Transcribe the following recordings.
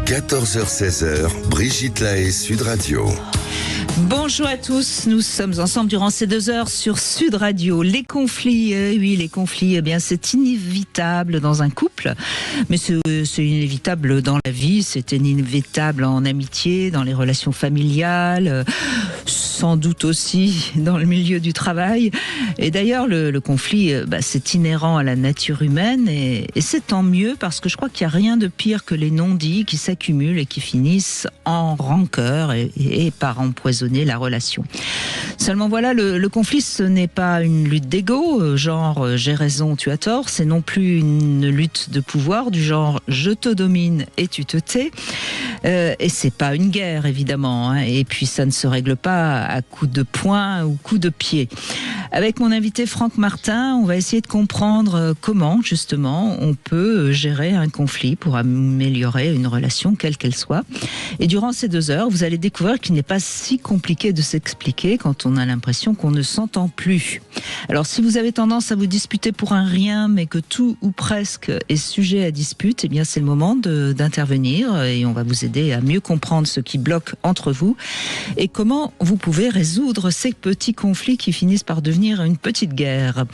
14h-16h, Brigitte Lahaie, Sud Radio. Bonjour à tous, nous sommes ensemble durant ces 2 heures sur Sud Radio. Les conflits, les conflits, c'est inévitable dans un couple, mais c'est inévitable dans la vie, c'est inévitable en amitié, dans les relations familiales, sans doute aussi dans le milieu du travail. Et d'ailleurs, le conflit, c'est inhérent à la nature humaine et c'est tant mieux parce que je crois qu'il n'y a rien de pire que les non-dits qui s'accumulent et qui finissent en rancœur et par empoisonner la relation. Seulement voilà, le conflit, ce n'est pas une lutte d'ego, genre j'ai raison, tu as tort, c'est non plus une lutte de pouvoir du genre je te domine et tu te tais. Et c'est pas une guerre évidemment, et puis ça ne se règle pas à coups de poing ou coups de pied. Avec mon invité Franck Martin, on va essayer de comprendre comment justement on peut gérer un conflit pour améliorer une relation quelle qu'elle soit. Et durant ces 2 heures, vous allez découvrir qu'il n'est pas si compliqué de s'expliquer quand on a l'impression qu'on ne s'entend plus. Alors si vous avez tendance à vous disputer pour un rien, mais que tout ou presque est sujet à dispute, eh bien c'est le moment d'intervenir et on va vous aider à mieux comprendre ce qui bloque entre vous et comment vous pouvez résoudre ces petits conflits qui finissent par devenir une petite guerre.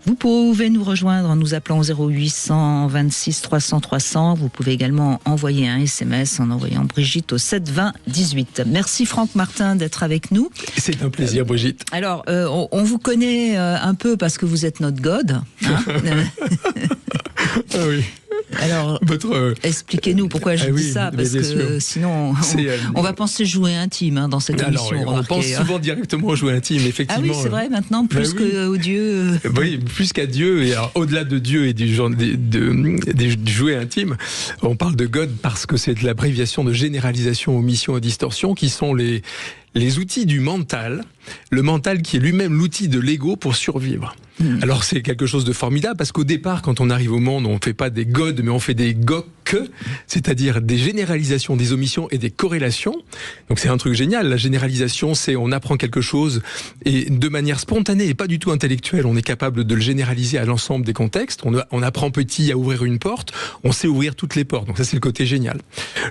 Vous pouvez nous rejoindre en nous appelant au 0800 26 300 300. Vous pouvez également envoyer un SMS en envoyant Brigitte au 7 20 18. Merci Franck Martin d'être avec nous. C'est un plaisir, Brigitte. Alors, on vous connaît un peu parce que vous êtes notre God. Hein. Ah oui. Alors, expliquez-nous pourquoi je dis ça, parce que sinon on va penser jouer intime dans cette émission. On pense souvent directement au jouet intime, effectivement. Ah oui, c'est vrai, maintenant, plus qu'au Dieu. Oui, plus qu'à Dieu, et alors, au-delà de Dieu et du jouet intime, on parle de God parce que c'est de l'abréviation de généralisation, omission et distorsion, qui sont les outils du mental, le mental qui est lui-même l'outil de l'ego pour survivre. Alors c'est quelque chose de formidable parce qu'au départ, quand on arrive au monde, on ne fait pas des gods, mais on fait des goks, c'est-à-dire des généralisations, des omissions et des corrélations. Donc c'est un truc génial. La généralisation, c'est on apprend quelque chose et de manière spontanée et pas du tout intellectuelle, on est capable de le généraliser à l'ensemble des contextes. On apprend petit à ouvrir une porte, on sait ouvrir toutes les portes. Donc ça c'est le côté génial.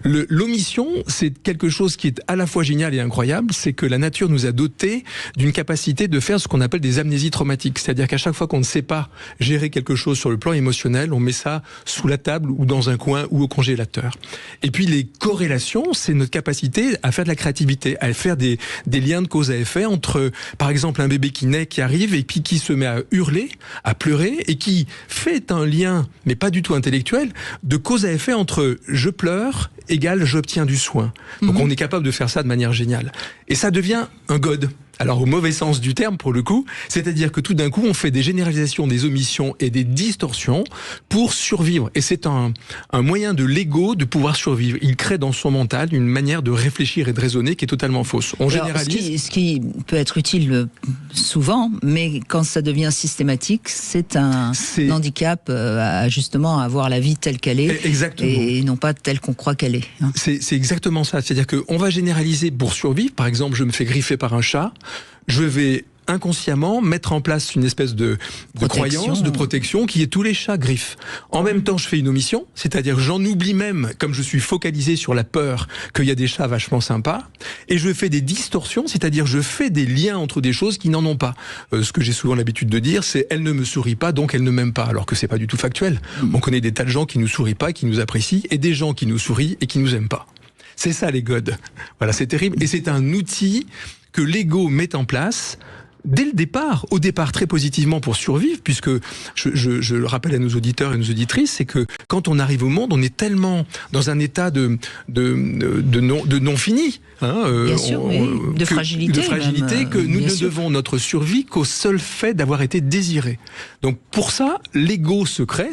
L'omission, c'est quelque chose qui est à la fois génial et incroyable, c'est que la nature nous a dotés d'une capacité de faire ce qu'on appelle des amnésies traumatiques. C'est-à-dire qu'à chaque fois qu'on ne sait pas gérer quelque chose sur le plan émotionnel, on met ça sous la table ou dans un coin ou au congélateur. Et puis les corrélations, c'est notre capacité à faire de la créativité, à faire des liens de cause à effet entre, par exemple, un bébé qui naît, qui arrive et puis qui se met à hurler, à pleurer et qui fait un lien, mais pas du tout intellectuel, de cause à effet entre je pleure égale j'obtiens du soin. Donc on est capable de faire ça de manière géniale. Et ça devient un God. Alors au mauvais sens du terme pour le coup, c'est-à-dire que tout d'un coup on fait des généralisations, des omissions et des distorsions pour survivre. Et c'est un moyen de l'ego de pouvoir survivre. Il crée dans son mental une manière de réfléchir et de raisonner qui est totalement fausse. On généralise. Ce qui peut être utile souvent, mais quand ça devient systématique, c'est un handicap à justement avoir la vie telle qu'elle est. Exactement. Et non pas telle qu'on croit qu'elle est. C'est exactement ça. C'est-à-dire qu'on va généraliser pour survivre. Par exemple, je me fais griffer par un chat. Je vais inconsciemment mettre en place une espèce de croyance, de protection qui est tous les chats griffent. En même temps, je fais une omission, c'est-à-dire j'en oublie même, comme je suis focalisé sur la peur, qu'il y a des chats vachement sympas, et je fais des distorsions, c'est-à-dire je fais des liens entre des choses qui n'en ont pas. Ce que j'ai souvent l'habitude de dire, c'est elle ne me sourit pas, donc elle ne m'aime pas, alors que c'est pas du tout factuel. On connaît des tas de gens qui nous sourient pas, qui nous apprécient, et des gens qui nous sourient et qui nous aiment pas. C'est ça les gods. Voilà, c'est terrible, et c'est un outil que l'ego met en place dès le départ, au départ très positivement pour survivre, puisque je le rappelle à nos auditeurs et nos auditrices, c'est que quand on arrive au monde, on est tellement dans un état de non fini, bien sûr, de fragilité même, que nous ne devons notre survie qu'au seul fait d'avoir été désirés. Donc pour ça, l'ego se crée.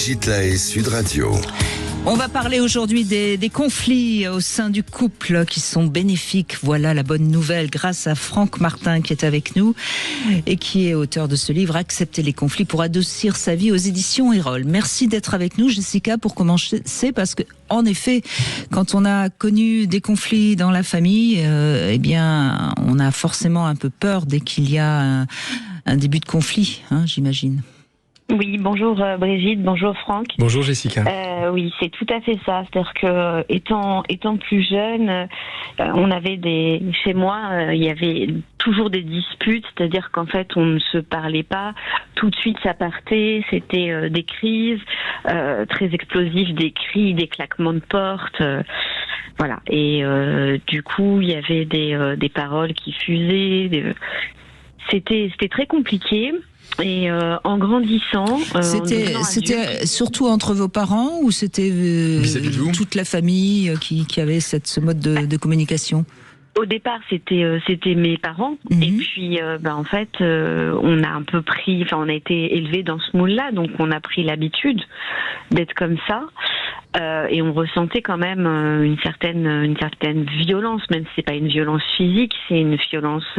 Brigitte Lahaie, Sud Radio. On va parler aujourd'hui des conflits au sein du couple qui sont bénéfiques. Voilà la bonne nouvelle grâce à Franck Martin qui est avec nous et qui est auteur de ce livre Accepter les conflits pour adoucir sa vie aux éditions Erol. Merci d'être avec nous, Jessica, pour commencer, parce que en effet, quand on a connu des conflits dans la famille, eh bien, on a forcément un peu peur dès qu'il y a un début de conflit, j'imagine. Oui, bonjour Brigitte, bonjour Franck. Bonjour Jessica. Oui, c'est tout à fait ça. C'est-à-dire que étant plus jeune, on avait chez moi, il y avait toujours des disputes. C'est-à-dire qu'en fait, on ne se parlait pas. Tout de suite, ça partait. C'était des crises très explosives, des cris, des claquements de portes. Voilà. Et du coup, il y avait des paroles qui fusaient. C'était très compliqué. Et en grandissant, c'était surtout entre vos parents ou c'était toute la famille qui avait ce mode de communication? Au départ, c'était mes parents. Et puis, en fait, on a un peu on a été élevés dans ce moule-là, donc on a pris l'habitude d'être comme ça. Et on ressentait quand même une certaine violence, même si c'est pas une violence physique, c'est une violence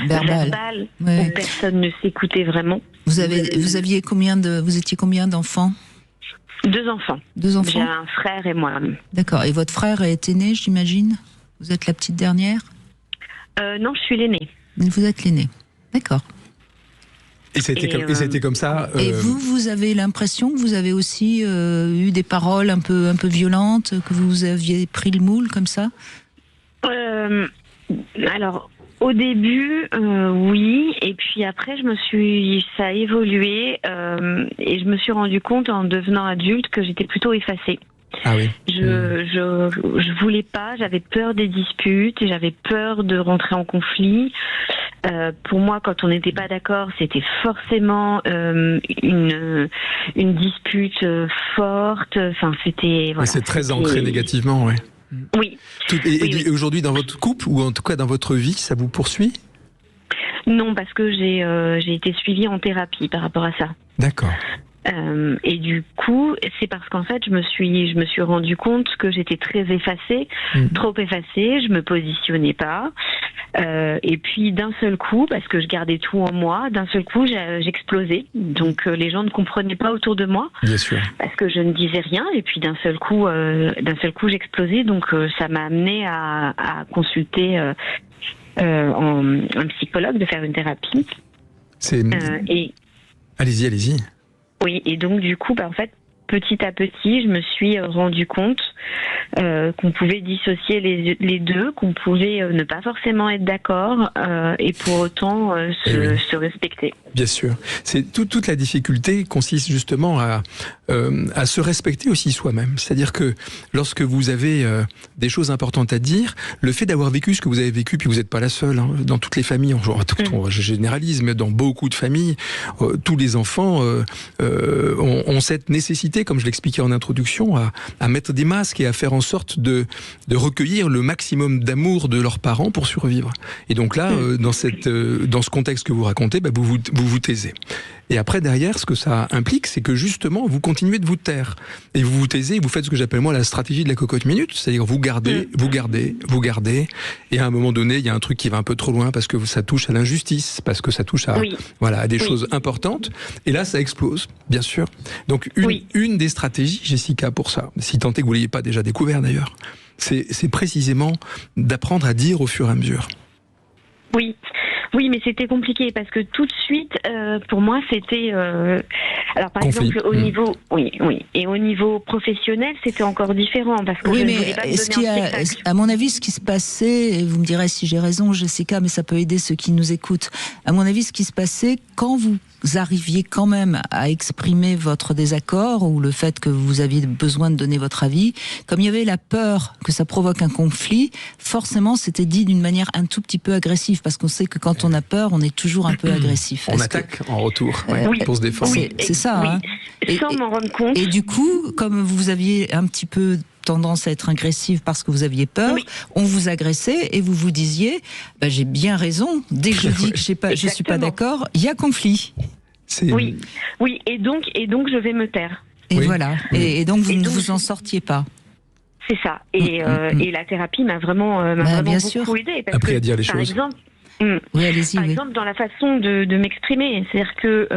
verbale où personne ne s'écoutait vraiment. Vous étiez combien d'enfants? 2 enfants. 2 enfants. J'ai un frère et moi. D'accord. Et votre frère est né, j'imagine? Vous êtes la petite dernière? Non, je suis l'aînée. Vous êtes l'aînée. D'accord. Et c'était comme ça. Et vous avez l'impression que vous avez aussi eu des paroles un peu violentes, que vous aviez pris le moule comme ça? Alors, au début, oui. Et puis après, ça a évolué et je me suis rendu compte en devenant adulte que j'étais plutôt effacée. Ah oui. Je voulais pas, j'avais peur des disputes, j'avais peur de rentrer en conflit. Pour moi, quand on n'était pas d'accord, c'était forcément une dispute forte. Enfin, c'était. Voilà, c'est très ancré négativement, ouais. Oui. Et aujourd'hui, dans votre couple ou en tout cas dans votre vie, ça vous poursuit? Non, parce que j'ai été suivie en thérapie par rapport à ça. D'accord. Et du coup, c'est parce qu'en fait, je me suis rendu compte que j'étais très effacée, trop effacée, je me positionnais pas. Et puis d'un seul coup, parce que je gardais tout en moi, d'un seul coup, j'explosais. Donc les gens ne comprenaient pas autour de moi. Bien sûr. Parce que je ne disais rien. Et puis d'un seul coup, j'explosais. Donc ça m'a amené à consulter un psychologue, de faire une thérapie. Allez-y. Oui, et donc du coup, en fait, petit à petit, je me suis rendu compte qu'on pouvait dissocier les deux, qu'on pouvait ne pas forcément être d'accord et pour autant se respecter. Bien sûr. C'est toute la difficulté consiste justement à se respecter aussi soi-même. C'est-à-dire que lorsque vous avez des choses importantes à dire, le fait d'avoir vécu ce que vous avez vécu, puis vous n'êtes pas la seule, dans toutes les familles, je généralise, mais dans beaucoup de familles, tous les enfants ont cette nécessité, comme je l'expliquais en introduction, à mettre des masques et à faire en sorte de recueillir le maximum d'amour de leurs parents pour survivre. Et donc là, dans ce contexte que vous racontez, vous vous taisez. Et après, derrière, ce que ça implique, c'est que justement, vous continuez de vous taire. Et vous vous taisez, vous faites ce que j'appelle moi la stratégie de la cocotte minute, c'est-à-dire vous gardez, et à un moment donné, il y a un truc qui va un peu trop loin parce que ça touche à l'injustice, parce que ça touche à des choses importantes, et là, ça explose, bien sûr. Donc, une des stratégies, Jessica, pour ça, si tant est que vous ne l'ayez pas déjà découvert d'ailleurs, c'est précisément d'apprendre à dire au fur et à mesure. Oui, mais c'était compliqué parce que tout de suite, pour moi, c'était. Alors, par exemple, au niveau, et au niveau professionnel, c'était encore différent parce que je ne voulais pas me donner un spectacle. À mon avis, ce qui se passait, et vous me direz si j'ai raison, Jessica, mais ça peut aider ceux qui nous écoutent. À mon avis, ce qui se passait quand vous arriviez quand même à exprimer votre désaccord ou le fait que vous aviez besoin de donner votre avis, comme il y avait la peur que ça provoque un conflit, forcément c'était dit d'une manière un tout petit peu agressive, parce qu'on sait que quand on a peur, on est toujours un peu agressif. On attaque en retour pour se défendre. C'est ça. Sans m'en rendre compte. Et du coup, comme vous aviez un petit peu tendance à être agressive parce que vous aviez peur, on vous agressait et vous vous disiez j'ai bien raison, dès que je dis que je suis pas d'accord, il y a conflit. Oui, et donc je vais me taire. Et Oui. voilà. Et donc vous ne vous en sortiez pas. C'est ça. Et la thérapie m'a vraiment, bien beaucoup sûr. aidée. Parce Appris que, à dire les par choses. exemple, Oui, allez-y. Par Oui. exemple, dans la façon de m'exprimer, c'est-à-dire que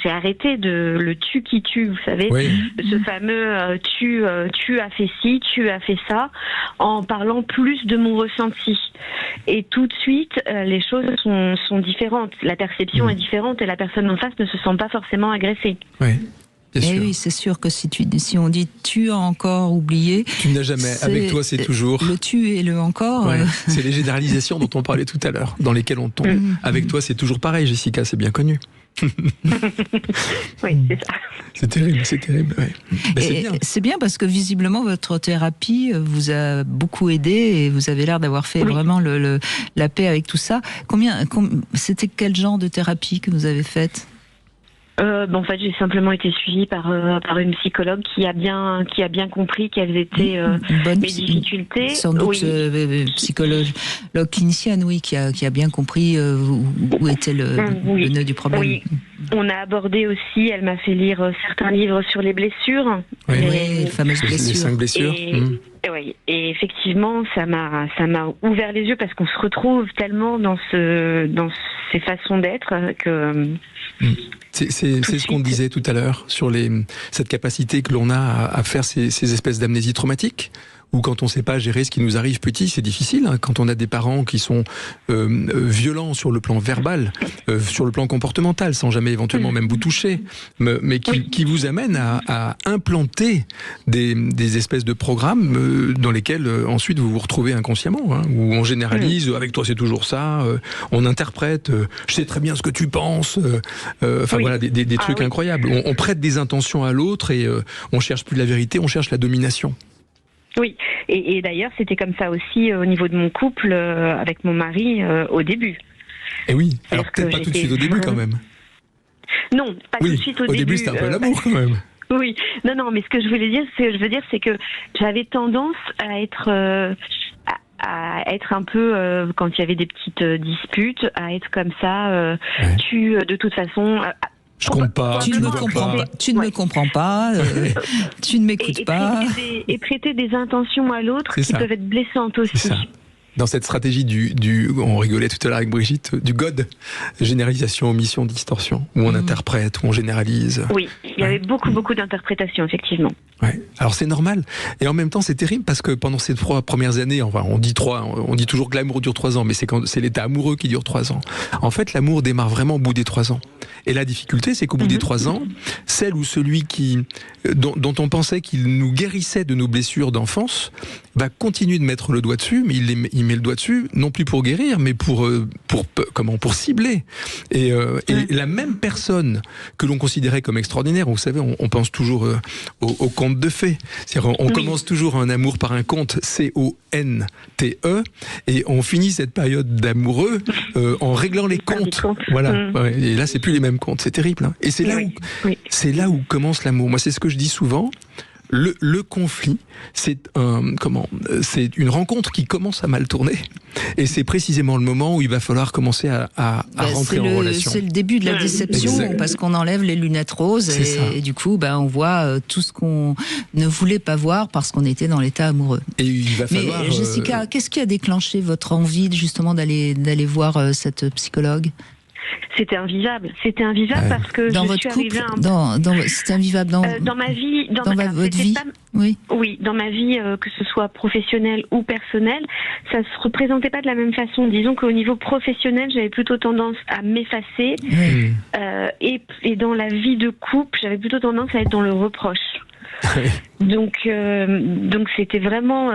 j'ai arrêté le tu qui tue, vous savez, Oui. ce fameux tu as fait ci, tu as fait ça, en parlant plus de mon ressenti. Et tout de suite, les choses sont différentes. La perception est différente et la personne en face ne se sent pas forcément agressée. Oui. Bien sûr. Oui, c'est sûr que si on dit tu as encore oublié, Tu n'as jamais. Avec toi, c'est toujours. le tu et le encore. Ouais. C'est les généralisations dont on parlait tout à l'heure, dans lesquelles on tombe. Avec toi, c'est toujours pareil, Jessica, c'est bien connu. Oui, c'est ça. C'est terrible, c'est terrible. Ouais. Ben, c'est bien. C'est bien parce que visiblement votre thérapie vous a beaucoup aidé et vous avez l'air d'avoir fait vraiment la paix avec tout ça. C'était quel genre de thérapie que vous avez faite? En fait, j'ai simplement été suivie par une psychologue qui a bien compris quelles étaient mes difficultés. Sans doute psychologue clinicienne, oui, qui a bien compris où était le nœud du problème. Oui. On a abordé aussi, elle m'a fait lire certains livres sur les blessures. Oui, les fameuses blessures. Les 5 blessures. Et effectivement, ça m'a ouvert les yeux parce qu'on se retrouve tellement dans ces façons d'être que. C'est ce qu'on disait tout à l'heure sur cette capacité que l'on a à faire ces espèces d'amnésie traumatique. Ou quand on ne sait pas gérer ce qui nous arrive petit, c'est difficile. Hein. Quand on a des parents qui sont violents sur le plan verbal, sur le plan comportemental, sans jamais éventuellement même vous toucher, mais qui vous amènent à implanter des espèces de programmes dans lesquels ensuite vous vous retrouvez inconsciemment, hein, où on généralise, avec toi c'est toujours ça, on interprète, je sais très bien ce que tu penses, voilà, des trucs incroyables. On prête des intentions à l'autre et on cherche plus la vérité, on cherche la domination. Oui, et d'ailleurs c'était comme ça aussi au niveau de mon couple avec mon mari au début. Et oui, alors peut-être pas tout de suite au début quand même. Non, pas tout de suite au début. Au début c'était un peu l'amour quand même. Oui, non, mais ce que je veux dire, c'est que j'avais tendance à être un peu, quand il y avait des petites disputes, à être comme ça, de toute façon... Je compte pas. Tu ne me comprends pas. Tu ne me comprends pas. Tu ne m'écoutes pas. Et prêter des intentions à l'autre qui peuvent être blessantes aussi. C'est ça. Dans cette stratégie on rigolait tout à l'heure avec Brigitte, du GOD, généralisation, omission, distorsion, où on interprète, où on généralise. Oui, il y avait beaucoup d'interprétations, effectivement. Ouais. Alors c'est normal, et en même temps c'est terrible parce que pendant ces 3 premières années, enfin on dit toujours que l'amour dure 3 ans, mais c'est l'état amoureux qui dure 3 ans. En fait, l'amour démarre vraiment au bout des 3 ans. Et la difficulté, c'est qu'au bout des 3 ans, celle ou celui dont on pensait qu'il nous guérissait de nos blessures d'enfance va continuer de mettre le doigt dessus, mais il met le doigt dessus, non plus pour guérir, mais pour cibler. Et la même personne que l'on considérait comme extraordinaire, vous savez, on pense toujours au conte de fées. C'est-à-dire, on commence toujours un amour par un conte, C-O-N-T-E, et on finit cette période d'amoureux en réglant les comptes. Voilà. Et là, c'est plus les mêmes comptes. C'est terrible. Hein. Et c'est là où commence l'amour. Moi, c'est ce que je dis souvent. Le conflit, c'est une rencontre qui commence à mal tourner, et c'est précisément le moment où il va falloir commencer à rentrer en relation. C'est le début de la déception, parce qu'on enlève les lunettes roses et du coup, on voit tout ce qu'on ne voulait pas voir parce qu'on était dans l'état amoureux. Et il va falloir. Mais Jessica, qu'est-ce qui a déclenché votre envie justement d'aller voir cette psychologue? C'était invivable parce que dans je votre suis couple, arrivée c'était invivable dans ma vie, votre vie. Oui, dans ma vie, que ce soit professionnelle ou personnelle, ça se représentait pas de la même façon. Disons qu'au niveau professionnel, j'avais plutôt tendance à m'effacer, et dans la vie de couple, j'avais plutôt tendance à être dans le reproche. Donc c'était vraiment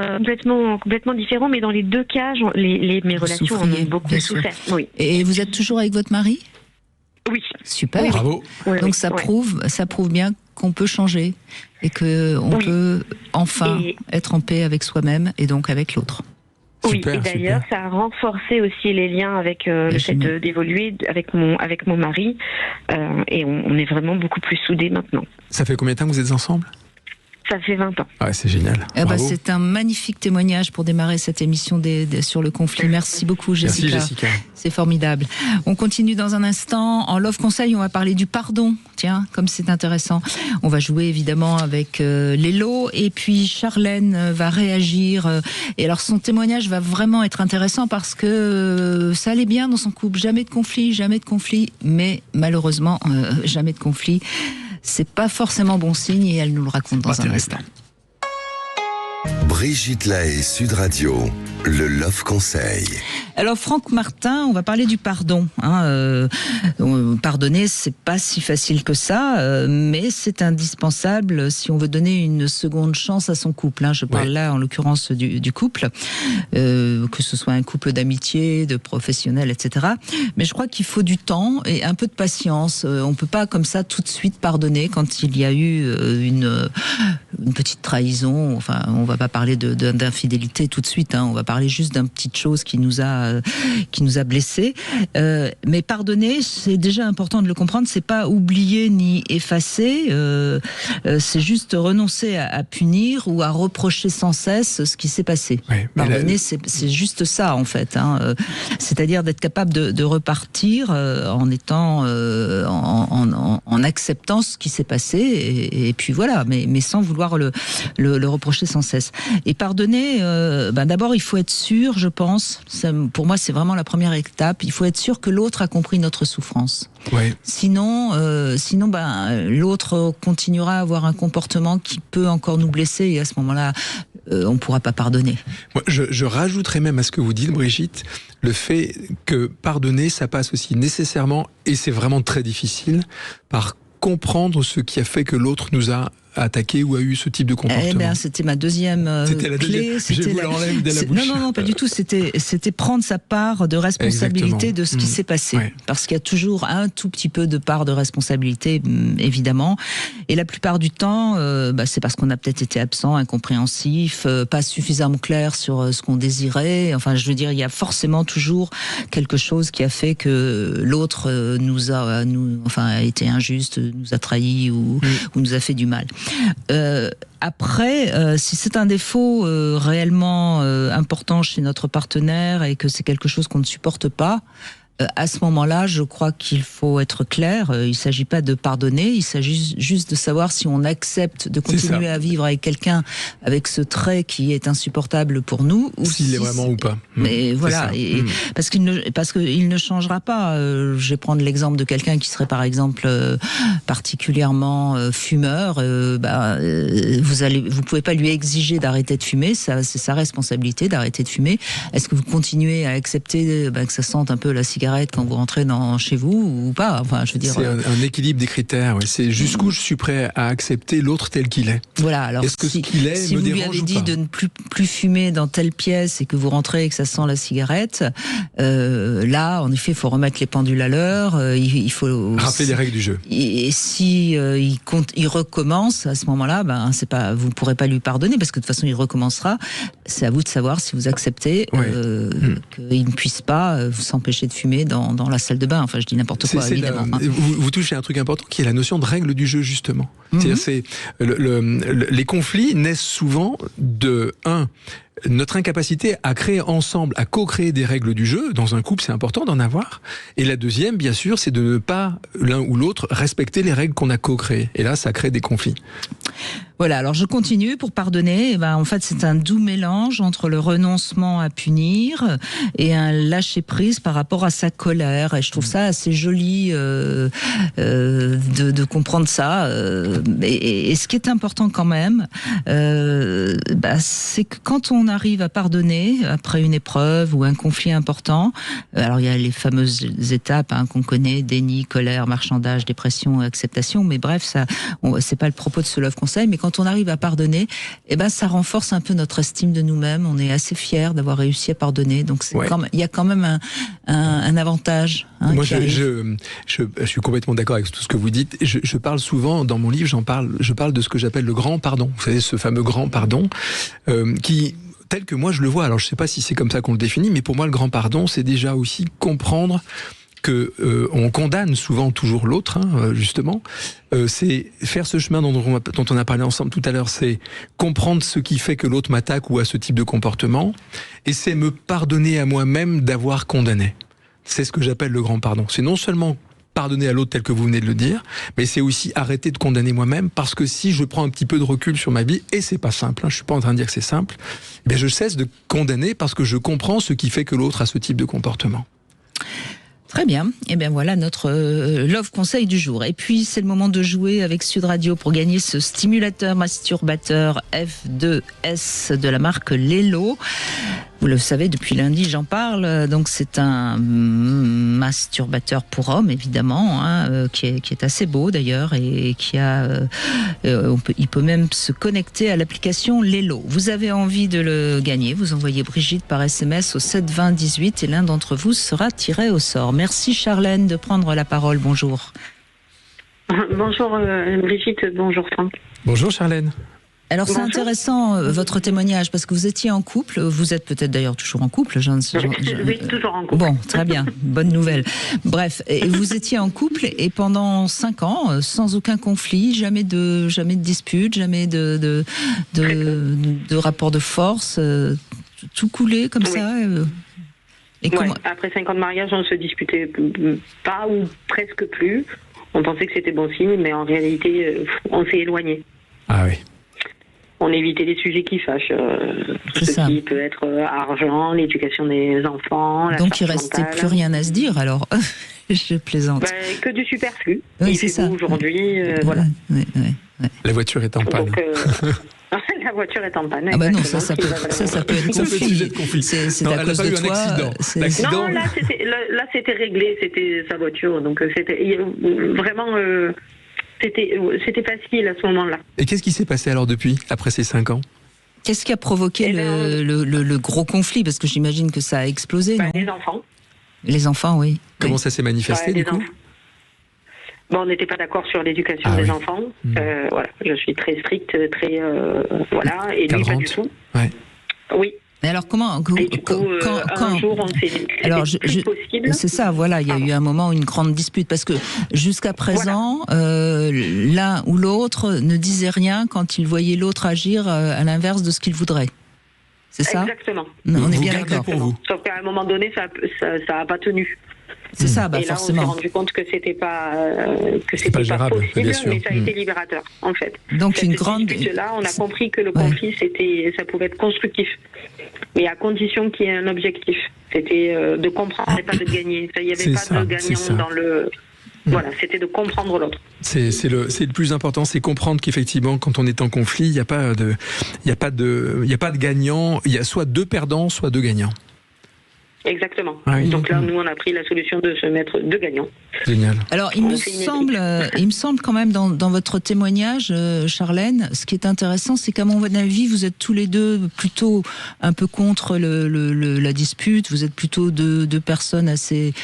complètement différent, mais dans les 2 cas, mes relations en ont beaucoup souffert. Oui. Et vous êtes toujours avec votre mari? Oui. Super. Bravo. Donc ça prouve bien qu'on peut changer et qu'on peut enfin être en paix avec soi-même et donc avec l'autre. Oui, et d'ailleurs, ça a renforcé aussi les liens avec le fait d'évoluer avec mon mari, et on est vraiment beaucoup plus soudés maintenant. Ça fait combien de temps que vous êtes ensemble? Ça fait 20 ans. Ouais, c'est génial. C'est un magnifique témoignage pour démarrer cette émission sur le conflit. Merci beaucoup, Jessica. Merci, Jessica. C'est formidable. On continue dans un instant. En Love Conseil, on va parler du pardon. Tiens, comme c'est intéressant. On va jouer évidemment avec Lélo. Et puis Charlène va réagir. Et alors son témoignage va vraiment être intéressant parce que ça allait bien dans son couple. Jamais de conflit. Mais malheureusement, jamais de conflit. C'est pas forcément bon signe et elle nous le raconte dans un instant. Brigitte Lahaie, Sud Radio, le Love Conseil. Alors Franck Martin, on va parler du pardon. Pardonner, c'est pas si facile que ça, mais c'est indispensable si on veut donner une seconde chance à son couple. Je parle là en l'occurrence du couple, que ce soit un couple d'amitié, de professionnels, etc. Mais je crois qu'il faut du temps et un peu de patience. On peut pas comme ça tout de suite pardonner quand il y a eu une petite trahison. Enfin, on va pas parler d'infidélité tout de suite. On va parler juste d'une petite chose qui nous a blessés. Mais pardonner, c'est déjà important de le comprendre. C'est pas oublier ni effacer. C'est juste renoncer à punir ou à reprocher sans cesse ce qui s'est passé. Pardonner, c'est juste ça en fait. C'est-à-dire d'être capable de repartir en étant, en acceptant ce qui s'est passé et puis voilà. Mais sans vouloir le reprocher sans cesse. Et pardonner, d'abord il faut être sûr, je pense, pour moi c'est vraiment la première étape, il faut être sûr que l'autre a compris notre souffrance. Sinon l'autre continuera à avoir un comportement qui peut encore nous blesser et à ce moment-là on ne pourra pas pardonner. Moi, je rajouterais même à ce que vous dites, Brigitte, le fait que pardonner, ça passe aussi nécessairement, et c'est vraiment très difficile, par comprendre ce qui a fait que l'autre nous a attaqué ou a eu ce type de comportement. C'était ma deuxième clé. Non, pas du tout. C'était prendre sa part de responsabilité de ce qui s'est passé. Parce qu'il y a toujours un tout petit peu de part de responsabilité, évidemment. Et la plupart du temps, c'est parce qu'on a peut-être été absent, incompréhensif, pas suffisamment clair sur ce qu'on désirait. Enfin, je veux dire, il y a forcément toujours quelque chose qui a fait que l'autre a été injuste, nous a trahis ou nous a fait du mal. Après, si c'est un défaut réellement important chez notre partenaire et que c'est quelque chose qu'on ne supporte pas, à ce moment-là, je crois qu'il faut être clair. Il ne s'agit pas de pardonner, il s'agit juste de savoir si on accepte de continuer à vivre avec quelqu'un avec ce trait qui est insupportable pour nous, ou s'il l'est vraiment ou pas. Mais voilà, parce qu'il ne changera pas. Je vais prendre l'exemple de quelqu'un qui serait par exemple particulièrement fumeur. Vous pouvez pas lui exiger d'arrêter de fumer. C'est sa responsabilité d'arrêter de fumer. Est-ce que vous continuez à accepter que ça sente un peu la cigarette quand vous rentrez chez vous ou pas? Enfin, je veux dire. C'est un équilibre des critères. C'est jusqu'où je suis prêt à accepter l'autre tel qu'il est. Voilà. Alors, est-ce que ce qu'il est si me vous lui dérange avez ou dit pas de ne plus fumer dans telle pièce et que vous rentrez et que ça sent la cigarette, là, en effet, il faut remettre les pendules à l'heure. Il faut rappeler les règles du jeu. Et si il recommence à ce moment-là, vous ne pourrez pas lui pardonner parce que de toute façon, il recommencera. C'est à vous de savoir si vous acceptez qu'il ne puisse pas vous empêcher de fumer dans la salle de bain. Enfin, je dis n'importe quoi, évidemment. Vous touchez à un truc important qui est la notion de règle du jeu, justement. C'est-à-dire, les conflits naissent souvent de notre incapacité à créer ensemble, à co-créer des règles du jeu. Dans un couple, c'est important d'en avoir. Et la deuxième, bien sûr, c'est de ne pas, l'un ou l'autre, respecter les règles qu'on a co-créées. Et là, ça crée des conflits. Voilà, alors je continue pour pardonner. En fait, c'est un doux mélange entre le renoncement à punir et un lâcher-prise par rapport à sa colère. Et je trouve ça assez joli de comprendre ça. Et ce qui est important quand même, c'est que quand on arrive à pardonner après une épreuve ou un conflit important, alors il y a les fameuses étapes qu'on connaît, déni, colère, marchandage, dépression, acceptation, mais bref, c'est pas le propos de ce Love Conseil, mais quand on arrive à pardonner, ça renforce un peu notre estime de nous-mêmes, on est assez fiers d'avoir réussi à pardonner, donc il y a quand même un avantage. Moi, je suis complètement d'accord avec tout ce que vous dites. Je parle souvent, dans mon livre, je parle de ce que j'appelle le grand pardon. Vous savez, ce fameux grand pardon, qui, tel que moi je le vois, alors je ne sais pas si c'est comme ça qu'on le définit, mais pour moi le grand pardon, c'est déjà aussi comprendre que on condamne souvent toujours l'autre, justement. C'est faire ce chemin dont on a parlé ensemble tout à l'heure, c'est comprendre ce qui fait que l'autre m'attaque ou a ce type de comportement, et c'est me pardonner à moi-même d'avoir condamné. C'est ce que j'appelle le grand pardon. C'est non seulement pardonner à l'autre tel que vous venez de le dire, mais c'est aussi arrêter de condamner moi-même, parce que si je prends un petit peu de recul sur ma vie, et c'est pas simple, je suis pas en train de dire que c'est simple, mais je cesse de condamner parce que je comprends ce qui fait que l'autre a ce type de comportement. Très bien. Et bien voilà notre Love Conseil du jour. Et puis c'est le moment de jouer avec Sud Radio pour gagner ce stimulateur masturbateur F2S de la marque Lelo. Vous le savez, depuis lundi, j'en parle. Donc c'est un masturbateur pour hommes, évidemment, qui est assez beau d'ailleurs, et qui a, il peut même se connecter à l'application Lelo. Vous avez envie de le gagner, vous envoyez Brigitte par SMS au 7 20 18 et l'un d'entre vous sera tiré au sort. Merci Charlène de prendre la parole. Bonjour. Bonjour Brigitte, bonjour Franck. Bonjour Charlène. Alors c'est intéressant votre témoignage, parce que vous étiez en couple, vous êtes peut-être d'ailleurs toujours en couple. Oui, toujours en couple. Bon, très bien, bonne nouvelle. Bref, et vous étiez en couple et pendant 5 ans, sans aucun conflit, jamais de dispute, jamais de rapport de force, tout coulé comme ça. Et comment... Après 5 ans de mariage, on ne se disputait pas ou presque plus. On pensait que c'était bon signe, mais en réalité, on s'est éloigné. Ah oui. On évitait les sujets qui fâchent. Tout ce qui peut être argent, l'éducation des enfants. Donc il ne restait plus rien à se dire alors. Je plaisante. Que du superflu. Oui, c'est ça. Aujourd'hui, voilà. Oui. La voiture est en panne. Donc, la voiture est en panne. Ah bah non, ça peut être sujet de conflit. C'est à cause de toi. L'accident. Non, là c'était réglé, c'était sa voiture. Donc c'était vraiment... C'était facile à ce moment-là. Et qu'est-ce qui s'est passé alors depuis, après ces 5 ans ? Qu'est-ce qui a provoqué le gros conflit ? Parce que j'imagine que ça a explosé, non ? Les enfants. Les enfants, oui. Comment ça s'est manifesté, du coup ? On n'était pas d'accord sur l'éducation des enfants. Voilà, je suis très stricte, très... voilà, et lui, pas du tout. Ouais. Oui. Mais alors comment et du coup, un jour on s'est dit que c'était plus possible. C'est ça, voilà, il y a eu un moment une grande dispute parce que jusqu'à présent, l'un ou l'autre ne disait rien quand il voyait l'autre agir à l'inverse de ce qu'il voudrait. C'est ça ? Exactement. On est bien d'accord. Pour vous. Sauf qu'à un moment donné, ça a pas tenu. C'est ça, et là, forcément. on s'est rendu compte que c'était pas pas gérable, possible, bien sûr. mais ça a été libérateur, en fait. Donc cette une grande. Là, on a compris que le conflit, ça pouvait être constructif, mais à condition qu'il y ait un objectif. C'était de comprendre et pas de gagner. Il n'y avait pas de gagnant dans le. Voilà, c'était de comprendre l'autre. C'est le plus important, c'est comprendre qu'effectivement, quand on est en conflit, il n'y a pas de gagnant. Il y a soit 2 perdants, soit 2 gagnants. Exactement. Ah oui. Donc là, nous, on a pris la solution de se mettre 2 gagnants. Génial. Alors, il me semble quand même dans votre témoignage, Charlène, ce qui est intéressant, c'est qu'à mon avis, vous êtes tous les deux plutôt un peu contre la dispute. Vous êtes plutôt deux personnes assez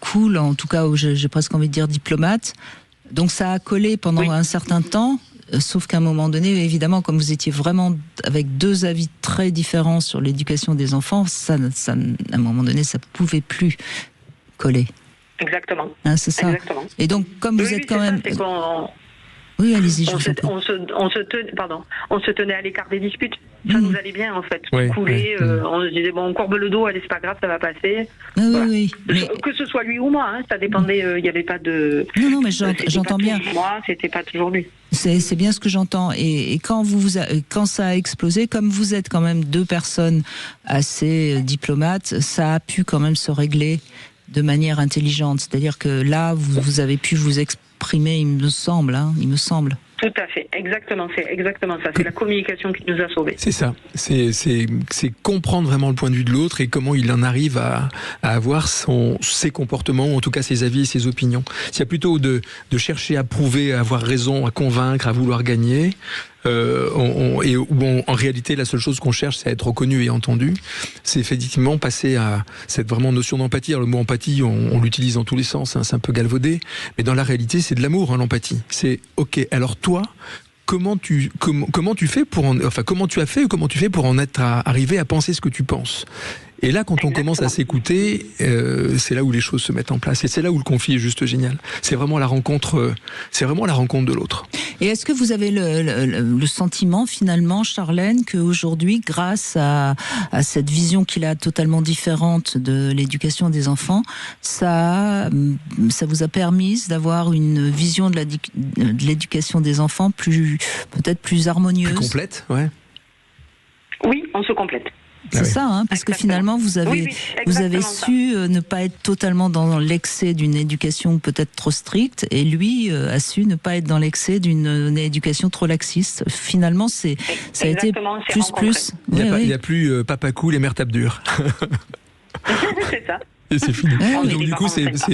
cool, en tout cas, j'ai presque envie de dire diplomates. Donc, ça a collé pendant un certain temps. Sauf qu'à un moment donné, évidemment, comme vous étiez vraiment avec 2 avis très différents sur l'éducation des enfants, ça, à un moment donné, ça pouvait plus coller. Exactement. C'est ça. Exactement. Et donc, comme vous êtes quand même... Oui, allez-y, je vous en prie. On se tenait à l'écart des disputes. Ça nous allait bien, en fait. On coulait, on se disait, on courbe le dos, allez, c'est pas grave, ça va passer. Voilà. Oui. Mais... Que ce soit lui ou moi, ça dépendait, il n'y avait pas de... Non, mais j'entends bien. Moi, c'était pas toujours lui. C'est bien ce que j'entends. Et quand ça a explosé, comme vous êtes quand même 2 personnes assez diplomates, ça a pu quand même se régler de manière intelligente. C'est-à-dire que là, vous avez pu vous exprimer, il me semble. Tout à fait, exactement, c'est exactement ça. C'est la communication qui nous a sauvés. C'est ça, c'est comprendre vraiment le point de vue de l'autre et comment il en arrive à avoir ses comportements, ou en tout cas ses avis et ses opinions. S'il y a plutôt de chercher à prouver, à avoir raison, à convaincre, à vouloir gagner, en réalité la seule chose qu'on cherche c'est à être reconnu et entendu, c'est effectivement passer à cette vraiment notion d'empathie. Alors, le mot empathie on l'utilise dans tous les sens, c'est un peu galvaudé, mais dans la réalité c'est de l'amour, l'empathie. C'est ok, alors toi comment tu fais pour comment tu as fait ou comment tu fais pour en être arrivé à penser ce que tu penses, Et là, quand on commence à s'écouter, c'est là où les choses se mettent en place. Et c'est là où le conflit est juste génial. C'est vraiment la rencontre de l'autre. Et est-ce que vous avez le sentiment, finalement, Charlène, qu'aujourd'hui, grâce à cette vision qu'il a totalement différente de l'éducation des enfants, ça vous a permis d'avoir une vision de l'éducation des enfants peut-être plus harmonieuse? Plus complète, ouais. Oui, on se complète. C'est ça, hein, parce que finalement, vous avez su ne pas être totalement dans l'excès d'une éducation peut-être trop stricte, et lui a su ne pas être dans l'excès d'une éducation trop laxiste. Finalement, ça a été plus. Il n'y a plus papa cool et mère tape dure. C'est ça. Et c'est fini. Donc du coup, c'est ça.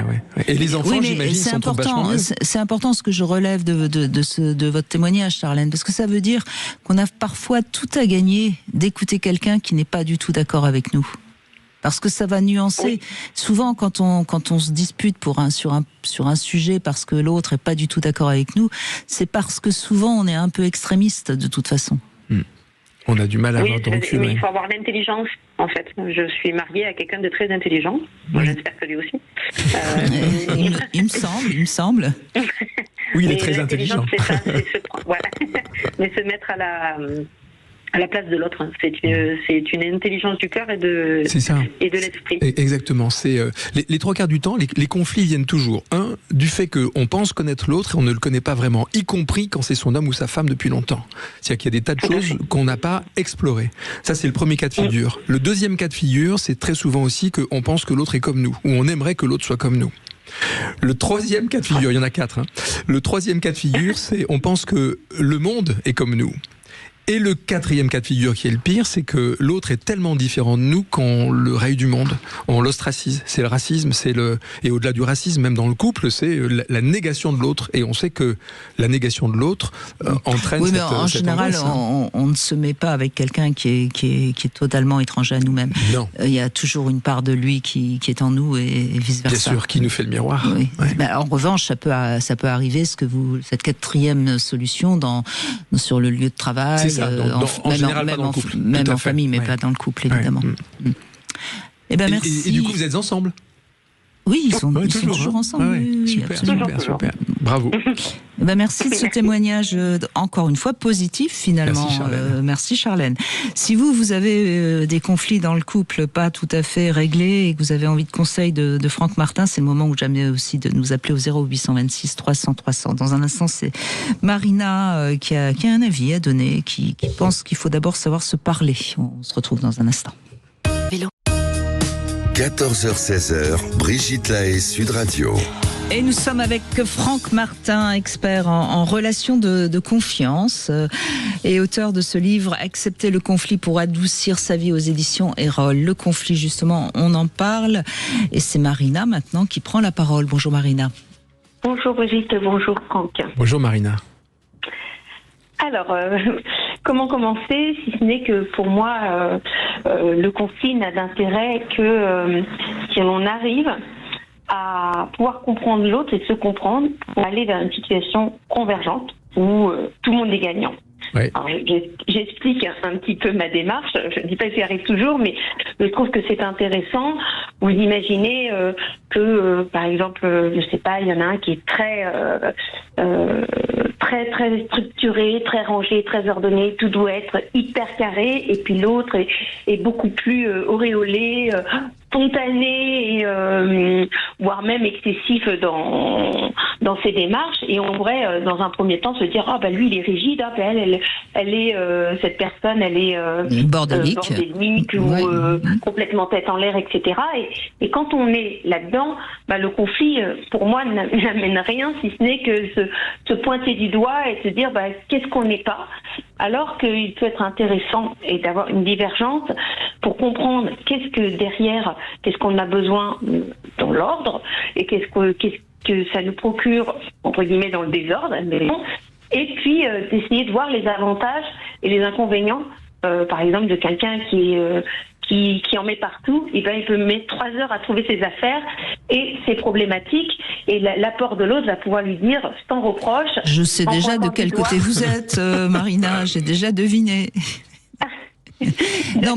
Ouais. Et les enfants, j'imagine, sont vachement mieux. C'est important ce que je relève de votre témoignage, Charlène, parce que ça veut dire qu'on a parfois tout à gagner d'écouter quelqu'un qui n'est pas du tout d'accord avec nous. Parce que ça va nuancer. Oui. Souvent, quand on se dispute sur un sujet parce que l'autre est pas du tout d'accord avec nous, c'est parce que souvent on est un peu extrémiste de toute façon. On a du mal à avoir de recul. Mais il faut avoir l'intelligence, en fait. Je suis mariée à quelqu'un de très intelligent. Moi, j'espère que lui aussi. Il me semble. Oui, il est très intelligent. C'est ça, mais se mettre à la place de l'autre. C'est une intelligence du cœur et de l'esprit. Exactement. C'est les trois quarts du temps, les conflits viennent toujours. Un, du fait qu'on pense connaître l'autre et on ne le connaît pas vraiment, y compris quand c'est son homme ou sa femme depuis longtemps. C'est-à-dire qu'il y a des tas de choses qu'on n'a pas explorées. Ça, c'est le premier cas de figure. Le deuxième cas de figure, c'est très souvent aussi qu'on pense que l'autre est comme nous, ou on aimerait que l'autre soit comme nous. Le troisième cas de figure, il y en a 4. Le troisième cas de figure, c'est on pense que le monde est comme nous. Et le quatrième cas de figure qui est le pire, c'est que l'autre est tellement différent de nous qu'on le raye du monde, on l'ostracise. C'est le racisme, et au-delà du racisme, même dans le couple, c'est la négation de l'autre. Et on sait que la négation de l'autre entraîne cette angoisse. En général, on ne se met pas avec quelqu'un qui est totalement étranger à nous-mêmes. Non. Il y a toujours une part de lui qui est en nous et vice-versa. Bien sûr, qui nous fait le miroir. Oui. Ouais. En revanche, ça peut arriver, cette quatrième solution sur le lieu de travail. En général, pas dans le couple. Même en famille, mais pas dans le couple, évidemment. Ouais. Eh ben, merci. Et du coup, vous êtes ensemble ? Oui, ils sont toujours ensemble. Oui, super. Bravo. Eh ben, merci de ce témoignage, encore une fois, positif, finalement. Merci, Charlène. Si vous avez des conflits dans le couple pas tout à fait réglés et que vous avez envie de conseils de Franck Martin, c'est le moment ou jamais aussi de nous appeler au 0826 300 300. Dans un instant, c'est Marina qui a un avis à donner, qui pense qu'il faut d'abord savoir se parler. On se retrouve dans un instant. 14h-16h, Brigitte Lahaie, Sud Radio. Et nous sommes avec Franck Martin, expert en relations de confiance et auteur de ce livre « Accepter le conflit pour adoucir sa vie » aux éditions Erol. Le conflit, justement, on en parle. Et c'est Marina, maintenant, qui prend la parole. Bonjour Marina. Bonjour Brigitte, bonjour Franck. Bonjour Marina. Alors, comment commencer, si ce n'est que pour moi, le conflit n'a d'intérêt que si l'on arrive à pouvoir comprendre l'autre et se comprendre pour aller vers une situation convergente où tout le monde est gagnant. Ouais. Alors, j'explique un petit peu ma démarche. Je ne dis pas que j'y arrive toujours, mais je trouve que c'est intéressant. Vous imaginez que, par exemple, je sais pas, il y en a un qui est très structuré, très rangé, très ordonné. Tout doit être hyper carré, et puis l'autre est beaucoup plus auréolé, spontané, et, voire même excessif dans ses démarches. Et on pourrait, dans un premier temps, se dire lui, il est rigide, elle est cette personne, elle est bordélique ou complètement tête en l'air, etc. Et quand on est là-dedans, le conflit, pour moi, n'amène rien, si ce n'est que se pointer du doigt et se dire qu'est-ce qu'on n'est pas, alors qu'il peut être intéressant et d'avoir une divergence pour comprendre qu'est-ce qu'on a besoin dans l'ordre et qu'est-ce que ça nous procure, entre guillemets, dans le désordre, et puis d'essayer de voir les avantages et les inconvénients, par exemple, de quelqu'un qui en met partout. Il peut mettre 3 heures à trouver ses affaires et ses problématiques, et l'apport de l'autre va pouvoir lui dire sans reproche. Je sais déjà de quel côté vous êtes, Marina, j'ai déjà deviné. Non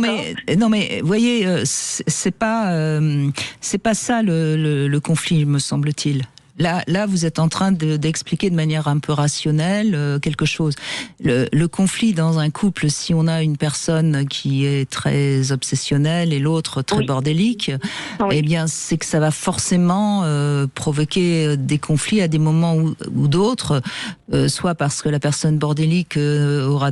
mais, voyez, c'est pas ça le conflit, me semble-t-il. Là, vous êtes en train d'expliquer de manière un peu rationnelle quelque chose. Le conflit dans un couple, si on a une personne qui est très obsessionnelle et l'autre très bordélique, eh bien, c'est que ça va forcément provoquer des conflits à des moments ou d'autres, soit parce que la personne bordélique aura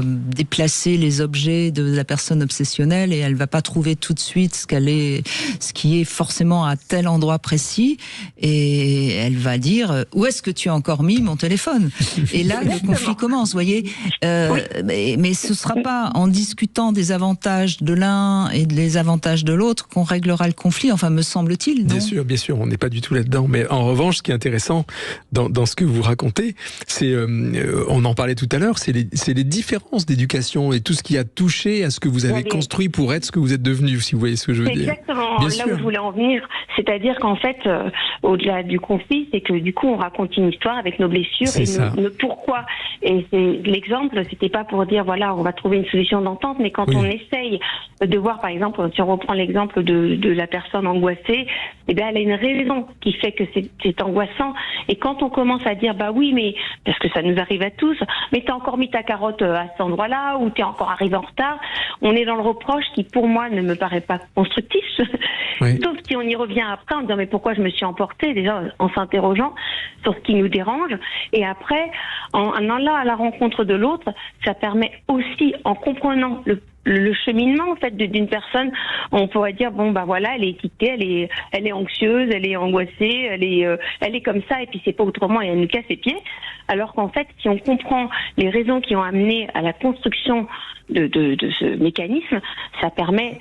déplacé les objets de la personne obsessionnelle et elle va pas trouver tout de suite ce qui est forcément à tel endroit précis. Et elle va dire où est-ce que tu as encore mis mon téléphone? Et là le conflit commence, voyez. Mais ce sera pas en discutant des avantages de l'un et des avantages de l'autre qu'on réglera le conflit. Enfin, me semble-t-il. Non ? Bien sûr, on n'est pas du tout là-dedans. Mais en revanche, ce qui est intéressant dans ce que vous racontez, c'est, on en parlait tout à l'heure, c'est les différences d'éducation et tout ce qui a touché à ce que vous avez construit pour être ce que vous êtes devenu, si vous voyez ce que je veux dire. Exactement là où je voulais en venir. C'est-à-dire qu'en fait, au-delà du conflit, c'est que du coup, on raconte une histoire avec nos blessures et nos pourquoi. Et l'exemple, c'était pas pour dire, voilà, on va trouver une solution d'entente, mais quand on essaye de voir, par exemple, si on reprend l'exemple de la personne angoissée, eh bien, elle a une raison qui fait que c'est angoissant. Et quand on commence à dire, bah oui, mais, parce que ça nous arrive à tous, mais t'as encore mis ta carotte à cet endroit-là, ou t'es encore arrivé en retard, on est dans le reproche qui, pour moi, ne me paraît pas constructif. Sauf si on y revient après en disant, mais pourquoi je me suis emportée, déjà, en s'interrogeant sur ce qui nous dérange. Et après, en allant à la rencontre de l'autre, ça permet aussi, en comprenant le cheminement en fait d'une personne, on pourrait dire bon bah voilà, elle est étiquetée, elle est anxieuse, elle est angoissée, elle est comme ça et puis c'est pas autrement et elle nous casse les pieds. Alors qu'en fait, si on comprend les raisons qui ont amené à la construction de ce mécanisme, ça permet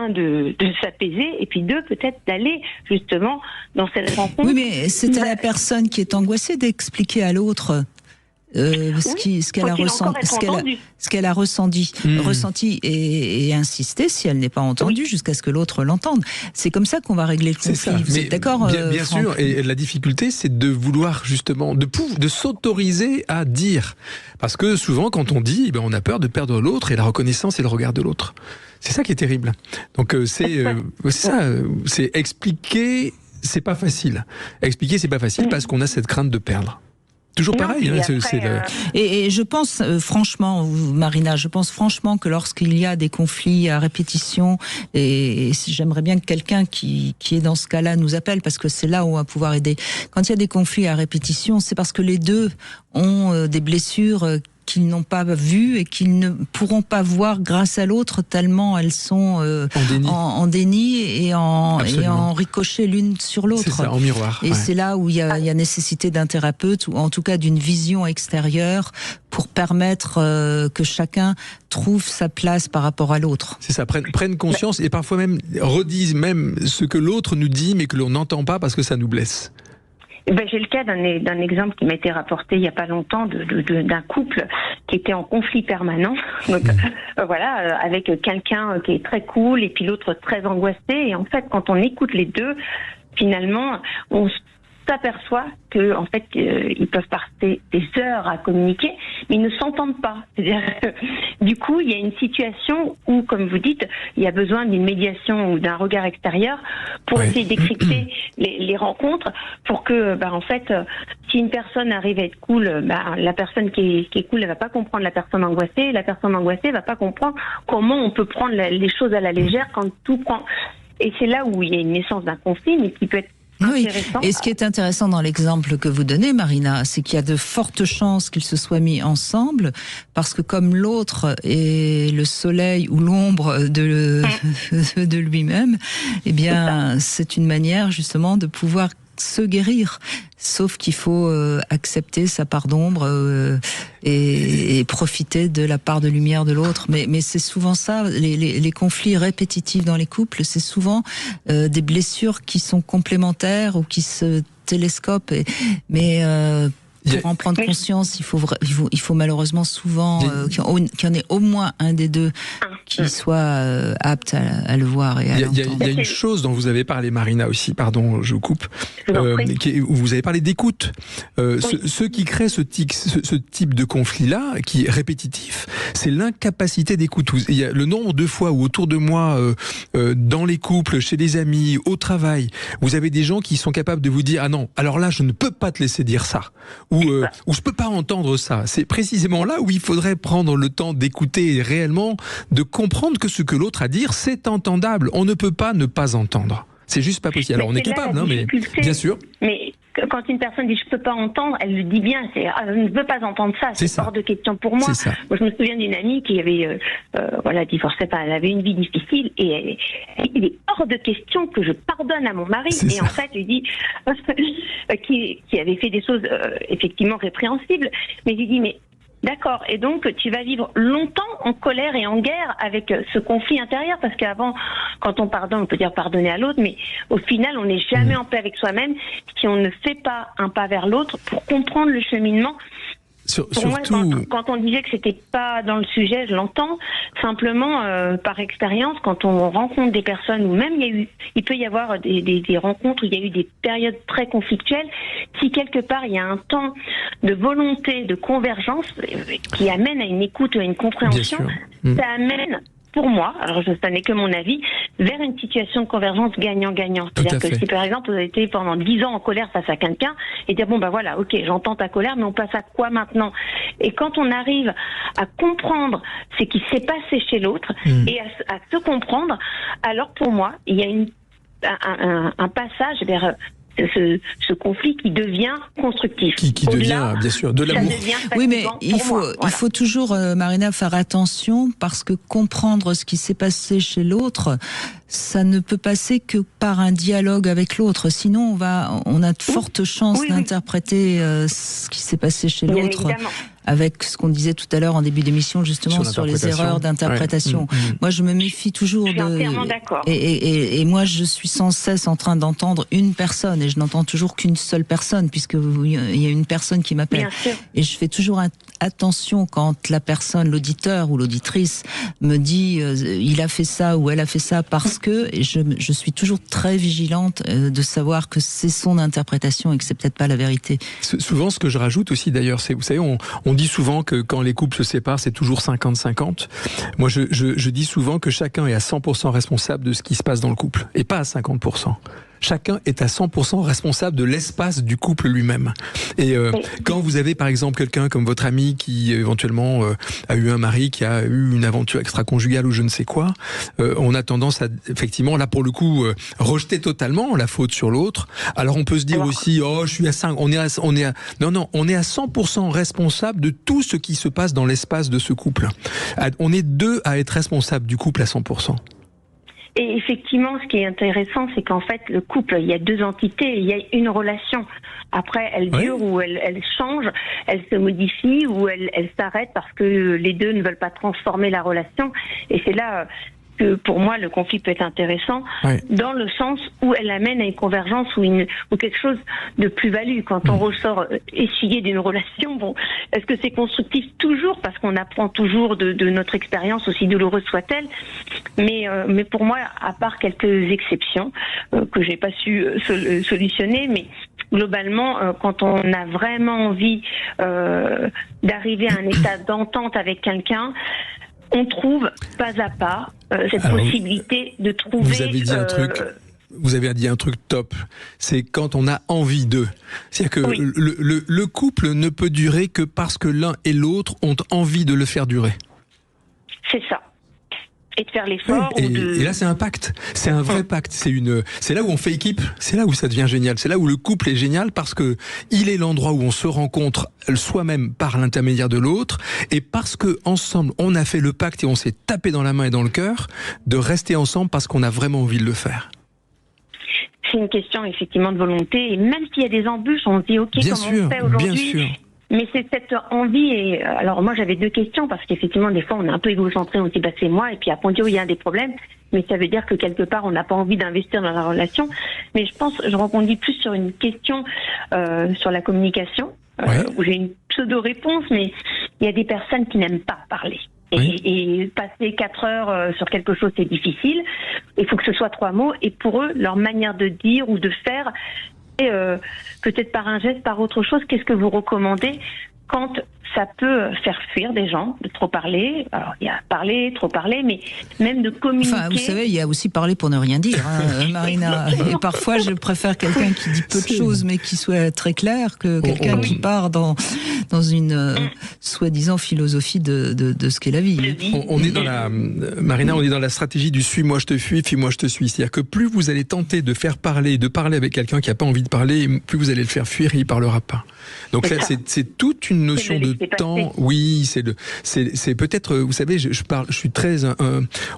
de s'apaiser et puis deux peut-être d'aller justement dans cette rencontre. Oui, mais c'est à la personne qui est angoissée d'expliquer à l'autre. Ce qu'elle a ressenti et insister si elle n'est pas entendue jusqu'à ce que l'autre l'entende. C'est comme ça qu'on va régler le conflit. Vous êtes d'accord, bien sûr. Et la difficulté, c'est de vouloir justement de s'autoriser à dire, parce que souvent quand on dit, on a peur de perdre l'autre et la reconnaissance et le regard de l'autre. C'est ça qui est terrible. Donc c'est expliquer, c'est pas facile. Expliquer, c'est pas facile parce qu'on a cette crainte de perdre. Toujours pareil. Et je pense franchement, Marina, que lorsqu'il y a des conflits à répétition, et j'aimerais bien que quelqu'un qui est dans ce cas-là nous appelle, parce que c'est là où on va pouvoir aider. Quand il y a des conflits à répétition, c'est parce que les deux ont des blessures qu'ils n'ont pas vues et qu'ils ne pourront pas voir grâce à l'autre tellement elles sont en déni et en ricochet l'une sur l'autre. C'est ça, en miroir. Et c'est là où il y a nécessité d'un thérapeute ou en tout cas d'une vision extérieure pour permettre que chacun trouve sa place par rapport à l'autre. C'est ça, prennent conscience et parfois même redisent même ce que l'autre nous dit mais que l'on n'entend pas parce que ça nous blesse. J'ai le cas d'un exemple qui m'a été rapporté il n'y a pas longtemps d'un couple qui était en conflit permanent. Donc, voilà, avec quelqu'un qui est très cool et puis l'autre très angoissé. Et en fait, quand on écoute les deux, finalement, on s'aperçoit que en fait ils peuvent passer des heures à communiquer, mais ils ne s'entendent pas. C'est-à-dire, du coup, il y a une situation où, comme vous dites, il y a besoin d'une médiation ou d'un regard extérieur pour essayer d'écrypter les rencontres, pour que, en fait, si une personne arrive à être cool, la personne qui est cool, elle va pas comprendre la personne angoissée, et la personne angoissée va pas comprendre comment on peut prendre les choses à la légère quand tout prend. Et c'est là où il y a une naissance d'un conflit, mais qui peut être intéressant. Et ce qui est intéressant dans l'exemple que vous donnez, Marina, c'est qu'il y a de fortes chances qu'ils se soient mis ensemble, parce que comme l'autre est le soleil ou l'ombre de lui-même, eh bien, c'est une manière justement de pouvoir se guérir. Sauf qu'il faut accepter sa part d'ombre et profiter de la part de lumière de l'autre. Mais c'est souvent ça, les conflits répétitifs dans les couples, c'est souvent des blessures qui sont complémentaires ou qui se télescopent. Pour en prendre conscience, il faut malheureusement souvent qu'il y en ait au moins un des deux qui soit apte à le voir et à l'entendre. Il y a une chose dont vous avez parlé, Marina, aussi, pardon, je vous coupe, où vous avez parlé d'écoute. Ceux qui créent ce type de conflit-là, qui est répétitif, c'est l'incapacité d'écoute. Il y a le nombre de fois où autour de moi, dans les couples, chez les amis, au travail, vous avez des gens qui sont capables de vous dire « Ah non, alors là, je ne peux pas te laisser dire ça » ou « Je peux pas entendre ça ». C'est précisément là où il faudrait prendre le temps d'écouter et réellement de comprendre que ce que l'autre a à dire, c'est entendable. On ne peut pas ne pas entendre. C'est juste pas possible. Alors on est capable, mais bien sûr. Mais quand une personne dit je peux pas entendre, elle le dit bien. C'est je ne veux pas entendre ça. C'est hors de question pour moi. Moi, je me souviens d'une amie qui avait divorcé, elle avait une vie difficile et il est hors de question que je pardonne à mon mari. Et en fait, il dit qui avait fait des choses effectivement répréhensibles, mais il dit mais d'accord, et donc tu vas vivre longtemps en colère et en guerre avec ce conflit intérieur, parce qu'avant, quand on pardonne, on peut dire pardonner à l'autre, mais au final, on n'est jamais en paix avec soi-même si on ne fait pas un pas vers l'autre pour comprendre le cheminement. Pour moi, quand on disait que c'était pas dans le sujet, je l'entends. Simplement, par expérience, quand on rencontre des personnes, ou même il peut y avoir des rencontres où il y a eu des périodes très conflictuelles, si quelque part il y a un temps de volonté, de convergence qui amène à une écoute ou à une compréhension, ça amène, pour moi, alors ça n'est que mon avis, vers une situation de convergence gagnant-gagnant. C'est-à-dire que si par exemple vous avez été pendant 10 ans en colère face à quelqu'un et dire bon bah voilà, ok, j'entends ta colère, mais on passe à quoi maintenant? Et quand on arrive à comprendre ce qui s'est passé chez l'autre et à se comprendre, alors pour moi il y a un passage vers ce conflit qui devient constructif. Qui devient, bien sûr, de l'amour. Oui, mais il faut toujours, Marina, faire attention, parce que comprendre ce qui s'est passé chez l'autre, ça ne peut passer que par un dialogue avec l'autre. Sinon, on a de fortes chances d'interpréter ce qui s'est passé chez l'autre. Avec ce qu'on disait tout à l'heure en début d'émission, justement, sur les erreurs d'interprétation. Moi, je me méfie toujours je suis entièrement d'accord. Et moi, je suis sans cesse en train d'entendre une personne, et je n'entends toujours qu'une seule personne, puisque il y a une personne qui m'appelle. Et je fais toujours attention quand la personne, l'auditeur ou l'auditrice, me dit il a fait ça ou elle a fait ça parce que, et je suis toujours très vigilante de savoir que c'est son interprétation et que c'est peut-être pas la vérité. Souvent, ce que je rajoute aussi, d'ailleurs, c'est, vous savez, on dit souvent que quand les couples se séparent, c'est toujours 50-50. Moi, je dis souvent que chacun est à 100% responsable de ce qui se passe dans le couple, et pas à 50%. Chacun est à 100% responsable de l'espace du couple lui-même. Et quand vous avez par exemple quelqu'un comme votre ami qui éventuellement a eu un mari qui a eu une aventure extra-conjugale ou je ne sais quoi, on a tendance à, effectivement, là pour le coup, rejeter totalement la faute sur l'autre. Alors on peut se dire aussi, oh je suis à 5, on est à 100% responsable de tout ce qui se passe dans l'espace de ce couple. On est deux à être responsables du couple à 100%. Et effectivement, ce qui est intéressant, c'est qu'en fait, le couple, il y a deux entités, il y a une relation. Après, elle dure ou elle change, elle se modifie ou elle s'arrête parce que les deux ne veulent pas transformer la relation. Et c'est là que pour moi, le conflit peut être intéressant dans le sens où elle amène à une convergence ou quelque chose de plus-value. Quand on ressort essuyé d'une relation, bon, est-ce que c'est constructif? Toujours, parce qu'on apprend toujours de notre expérience, aussi douloureuse soit-elle. Mais pour moi, à part quelques exceptions que j'ai pas su solutionner, mais globalement, quand on a vraiment envie d'arriver à un état d'entente avec quelqu'un, on trouve pas à pas cette possibilité de trouver... Vous avez dit un truc... Vous avez dit un truc top, c'est quand on a envie d'eux. C'est-à-dire que le couple ne peut durer que parce que l'un et l'autre ont envie de le faire durer. C'est ça. Et de faire l'effort. Et là, c'est un pacte. C'est un vrai pacte. C'est là où on fait équipe. C'est là où ça devient génial. C'est là où le couple est génial parce que il est l'endroit où on se rencontre soi-même par l'intermédiaire de l'autre et parce que ensemble, on a fait le pacte et on s'est tapé dans la main et dans le cœur de rester ensemble parce qu'on a vraiment envie de le faire. C'est une question effectivement de volonté et même s'il y a des embûches, on se dit ok, comment on fait aujourd'hui ? Bien sûr. Mais c'est cette envie, et alors moi j'avais deux questions, parce qu'effectivement des fois on est un peu égocentré, on se dit bah c'est moi, et puis après on dit oh il y a des problèmes, mais ça veut dire que quelque part on n'a pas envie d'investir dans la relation. Mais je rebondis plus sur une question sur la communication, où j'ai une pseudo-réponse, mais il y a des personnes qui n'aiment pas parler. Et passer 4 heures sur quelque chose, c'est difficile. Il faut que ce soit 3 mots. Et pour eux, leur manière de dire ou de faire, et, peut-être par un geste, par autre chose, qu'est-ce que vous recommandez quand ça peut faire fuir des gens de trop parler? Alors, il y a parler, trop parler, mais même de communiquer. Enfin, vous savez, il y a aussi parler pour ne rien dire, hein, Marina. Et parfois, je préfère quelqu'un qui dit peu de choses, mais qui soit très clair, que quelqu'un qui part dans une soi-disant philosophie de ce qu'est la vie. On est dans Marina, on est dans la stratégie du suis-moi, je te fuis, fuis-moi, je te suis. C'est-à-dire que plus vous allez tenter de faire parler, de parler avec quelqu'un qui n'a pas envie de parler, plus vous allez le faire fuir et il ne parlera pas. Donc là, c'est toute une notion de temps. Oui, c'est peut-être, vous savez, je suis très,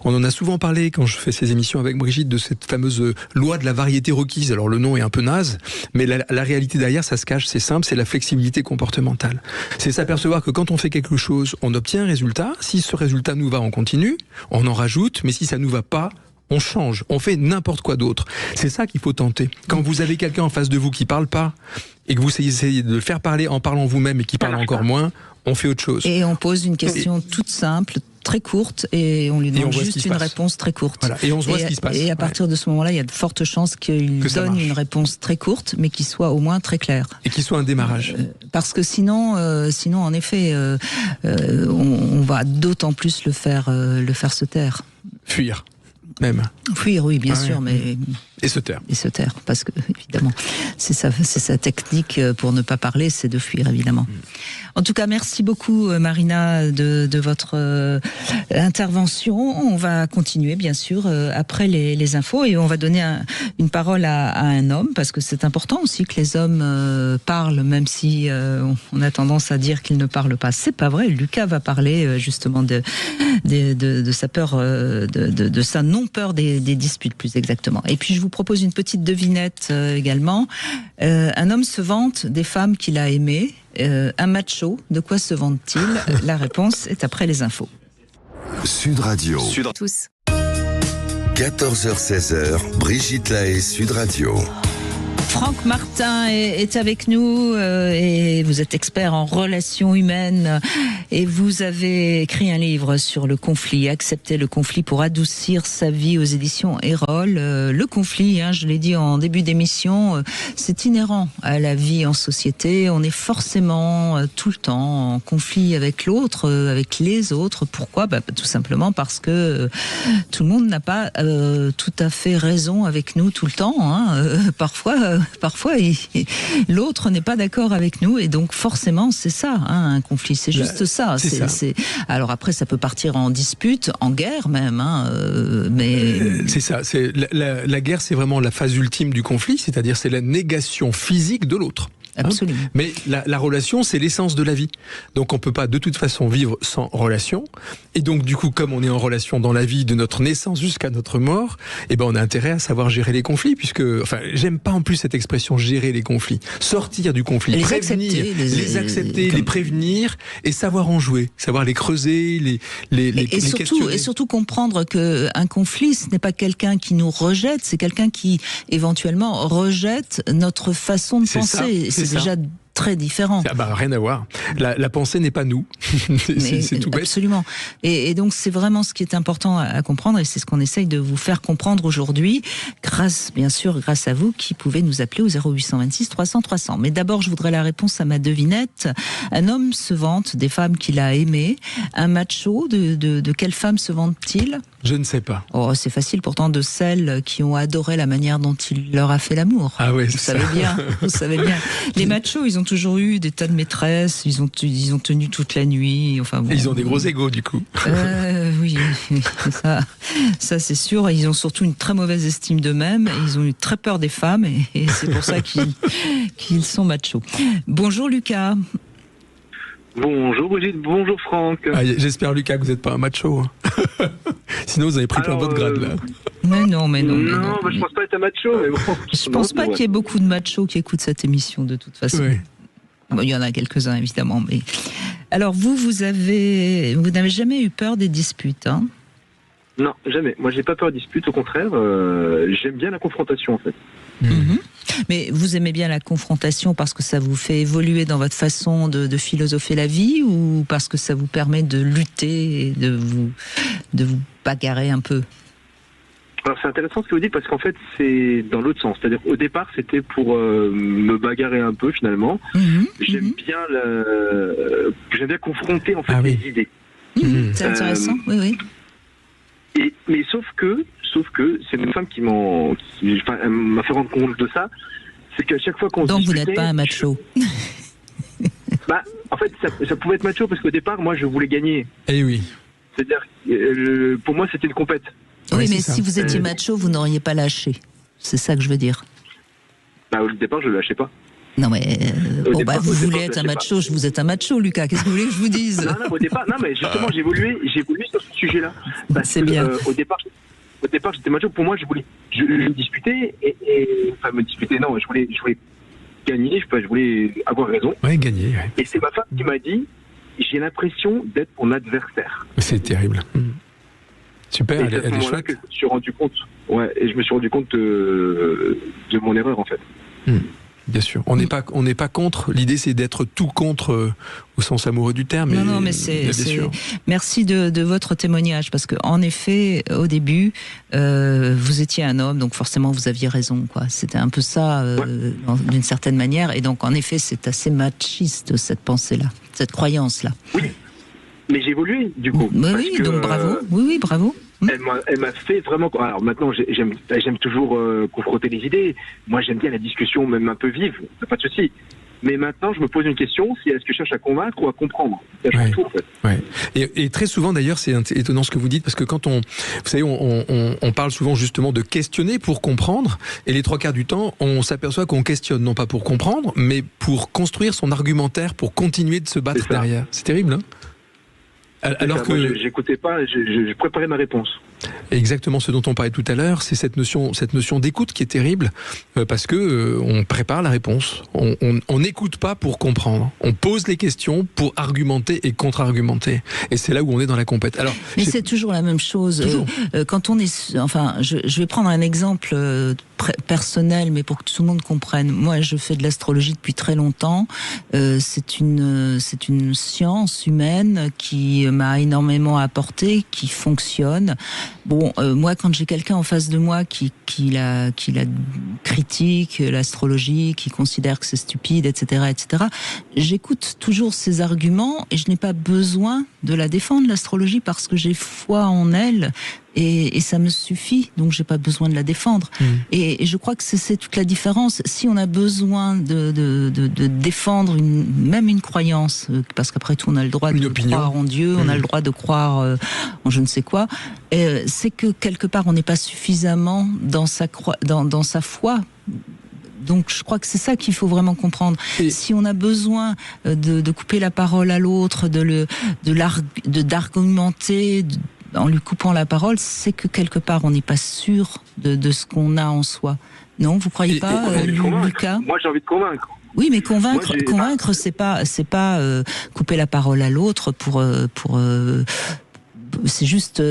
on en a souvent parlé quand je fais ces émissions avec Brigitte de cette fameuse loi de la variété requise. Alors le nom est un peu naze, mais la réalité derrière, ça se cache, c'est simple, c'est la flexibilité comportementale. C'est s'apercevoir que quand on fait quelque chose, on obtient un résultat. Si ce résultat nous va, on continue, on en rajoute, mais si ça nous va pas, on change, on fait n'importe quoi d'autre. C'est ça qu'il faut tenter. Quand vous avez quelqu'un en face de vous qui parle pas, et que vous essayez de le faire parler en parlant vous-même et qui parle encore moins, on fait autre chose. Et on pose une question toute simple, très courte, et on lui demande juste une réponse très courte. Voilà. Et on se voit ce qui se passe. Et à partir de ce moment-là, il y a de fortes chances qu'il donne une réponse très courte, mais qui soit au moins très claire. Et qui soit un démarrage. Parce que sinon, en effet, on va d'autant plus le faire se taire. Fuir. Même. Fuir, oui, bien sûr, mais... Et se taire. Et se taire, parce que, évidemment, c'est sa technique pour ne pas parler, c'est de fuir, évidemment. En tout cas, merci beaucoup, Marina, de votre intervention. On va continuer, bien sûr, après les infos, et on va donner une parole à un homme, parce que c'est important aussi que les hommes parlent, même si on a tendance à dire qu'ils ne parlent pas. C'est pas vrai. Lucas va parler, justement, de sa peur, de sa non-peur des disputes, plus exactement. Et puis, je vous propose une petite devinette également. Un homme se vante des femmes qu'il a aimées. Un macho, de quoi se vante-t-il? La réponse est après les infos. Sud Radio. Tous. 14h-16h, Brigitte Lahaie, Sud Radio. Franck Martin est avec nous et vous êtes expert en relations humaines et vous avez écrit un livre sur le conflit, Accepter le conflit pour adoucir sa vie, aux éditions Erol. Le conflit, je l'ai dit en début d'émission, c'est inhérent à la vie en société. On est forcément tout le temps en conflit avec l'autre, avec les autres. Pourquoi ? Tout simplement parce que tout le monde n'a pas tout à fait raison avec nous tout le temps. Parfois, l'autre n'est pas d'accord avec nous et donc forcément c'est ça, un conflit, c'est juste ça. Alors après ça peut partir en dispute, en guerre même, mais c'est ça. C'est la guerre, c'est vraiment la phase ultime du conflit, c'est-à-dire c'est la négation physique de l'autre. Absolument. Mais la relation, c'est l'essence de la vie. Donc on peut pas de toute façon vivre sans relation. Et donc du coup, comme on est en relation dans la vie de notre naissance jusqu'à notre mort, on a intérêt à savoir gérer les conflits, puisque, j'aime pas en plus cette expression gérer les conflits. Sortir du conflit, les accepter, les prévenir et savoir en jouer, savoir les creuser, les questionner. Et surtout comprendre que un conflit, ce n'est pas quelqu'un qui nous rejette, c'est quelqu'un qui éventuellement rejette notre façon de penser. C'est déjà très différent. Rien à voir. La pensée n'est pas nous. c'est tout bête. Absolument. Et donc c'est vraiment ce qui est important à comprendre et c'est ce qu'on essaye de vous faire comprendre aujourd'hui, grâce à vous qui pouvez nous appeler au 0826 300 300. Mais d'abord, je voudrais la réponse à ma devinette. Un homme se vante des femmes qu'il a aimées. Un macho, de quelle femme se vante-t-il ? Je ne sais pas. Oh, c'est facile pourtant, de celles qui ont adoré la manière dont il leur a fait l'amour. Ah oui, vous savez bien. Les machos, ils ont toujours eu des tas de maîtresses, ils ont tenu toute la nuit. Ils ont des gros égos du coup. Oui, ça c'est sûr. Ils ont surtout une très mauvaise estime d'eux-mêmes. Ils ont eu très peur des femmes et c'est pour ça qu'ils sont machos. Bonjour Lucas. Bonjour Brigitte, bonjour Franck. J'espère Lucas que vous n'êtes pas un macho. Sinon vous avez pris plein d'autres grades là. Mais non. Je pense pas être un macho, mais bon. Je pense pas qu'il y ait beaucoup de machos qui écoutent cette émission de toute façon. Oui. Il y en a quelques-uns évidemment, mais alors vous n'avez jamais eu peur des disputes, hein? Non, jamais. Moi, j'ai pas peur des disputes. Au contraire, j'aime bien la confrontation en fait. Mais vous aimez bien la confrontation parce que ça vous fait évoluer dans votre façon de philosopher la vie, ou parce que ça vous permet de lutter et de vous bagarrer un peu? Alors c'est intéressant ce que vous dites, parce qu'en fait c'est dans l'autre sens. C'est-à-dire au départ c'était pour me bagarrer un peu finalement. J'aime bien confronter en fait les idées. C'est intéressant, oui. Mais sauf que c'est une femme qui elle m'a fait rendre compte de ça. C'est qu'à chaque fois qu'on Donc discutait, vous n'êtes pas un macho. En fait ça pouvait être macho parce qu'au départ moi je voulais gagner. Eh oui. C'est-à-dire pour moi c'était une compète. Oui, mais si vous étiez macho, vous n'auriez pas lâché. C'est ça que je veux dire. Au départ, je ne lâchais pas. Non, mais vous voulez être un macho, vous êtes un macho, Lucas. Qu'est-ce que vous voulez que je vous dise? Non, au départ, mais justement, j'ai évolué sur ce sujet-là. C'est bien. Au départ, j'étais macho. Pour moi, je me disputais enfin, me disputer, non, je voulais gagner, je voulais avoir raison. Oui, gagner. Ouais. Et c'est ma femme qui m'a dit, j'ai l'impression d'être mon adversaire. C'est terrible. Super, elle est chouette. Que je me suis rendu compte, et je me suis rendu compte de mon erreur en fait. Bien sûr, on n'est pas contre. L'idée, c'est d'être tout contre au sens amoureux du terme. Non, mais c'est. Merci de votre témoignage, parce que en effet, au début, vous étiez un homme, donc forcément vous aviez raison, quoi. C'était un peu ça, d'une certaine manière, et donc en effet, c'est assez machiste cette pensée-là, cette croyance-là. Oui. Mais j'ai évolué, du coup. Oui, donc bravo. Oui, bravo. Elle m'a fait vraiment... Alors maintenant, j'aime toujours confronter les idées. Moi, j'aime bien la discussion, même un peu vive. Pas de souci. Mais maintenant, je me pose une question, est-ce que je cherche à convaincre ou à comprendre? Tout, en fait. Ouais. Et très souvent, d'ailleurs, c'est étonnant ce que vous dites, parce que quand vous savez, on parle souvent justement de questionner pour comprendre, et les 3 quarts du temps, on s'aperçoit qu'on questionne, non pas pour comprendre, mais pour construire son argumentaire, pour continuer de se battre derrière. C'est terrible, hein? Alors que moi, j'écoutais pas, je préparais ma réponse. Exactement ce dont on parlait tout à l'heure, c'est cette notion d'écoute qui est terrible, parce que on prépare la réponse. On n'écoute pas pour comprendre. On pose les questions pour argumenter et contre-argumenter. Et c'est là où on est dans la compète. Alors, mais c'est toujours la même chose. Quand on est, enfin, je vais prendre un exemple personnel, mais pour que tout le monde comprenne. Moi, je fais de l'astrologie depuis très longtemps. C'est une science humaine qui m'a énormément apporté, qui fonctionne. Bon, moi, quand j'ai quelqu'un en face de moi qui la critique l'astrologie, qui considère que c'est stupide, etc., j'écoute toujours ses arguments et je n'ai pas besoin de la défendre, l'astrologie, parce que j'ai foi en elle. Et ça me suffit, donc j'ai pas besoin de la défendre. Et je crois que c'est toute la différence. Si on a besoin de défendre même une croyance, parce qu'après tout on a le droit de croire en Dieu, on a le droit de croire en je ne sais quoi, c'est que quelque part on n'est pas suffisamment dans sa foi. Donc je crois que c'est ça qu'il faut vraiment comprendre. Si on a besoin de couper la parole à l'autre, d'argumenter, en lui coupant la parole, c'est que quelque part on n'est pas sûr de ce qu'on a en soi. Non, vous croyez pas, Lucas? Moi, j'ai envie de convaincre. Oui, mais convaincre, c'est pas couper la parole à l'autre pour c'est juste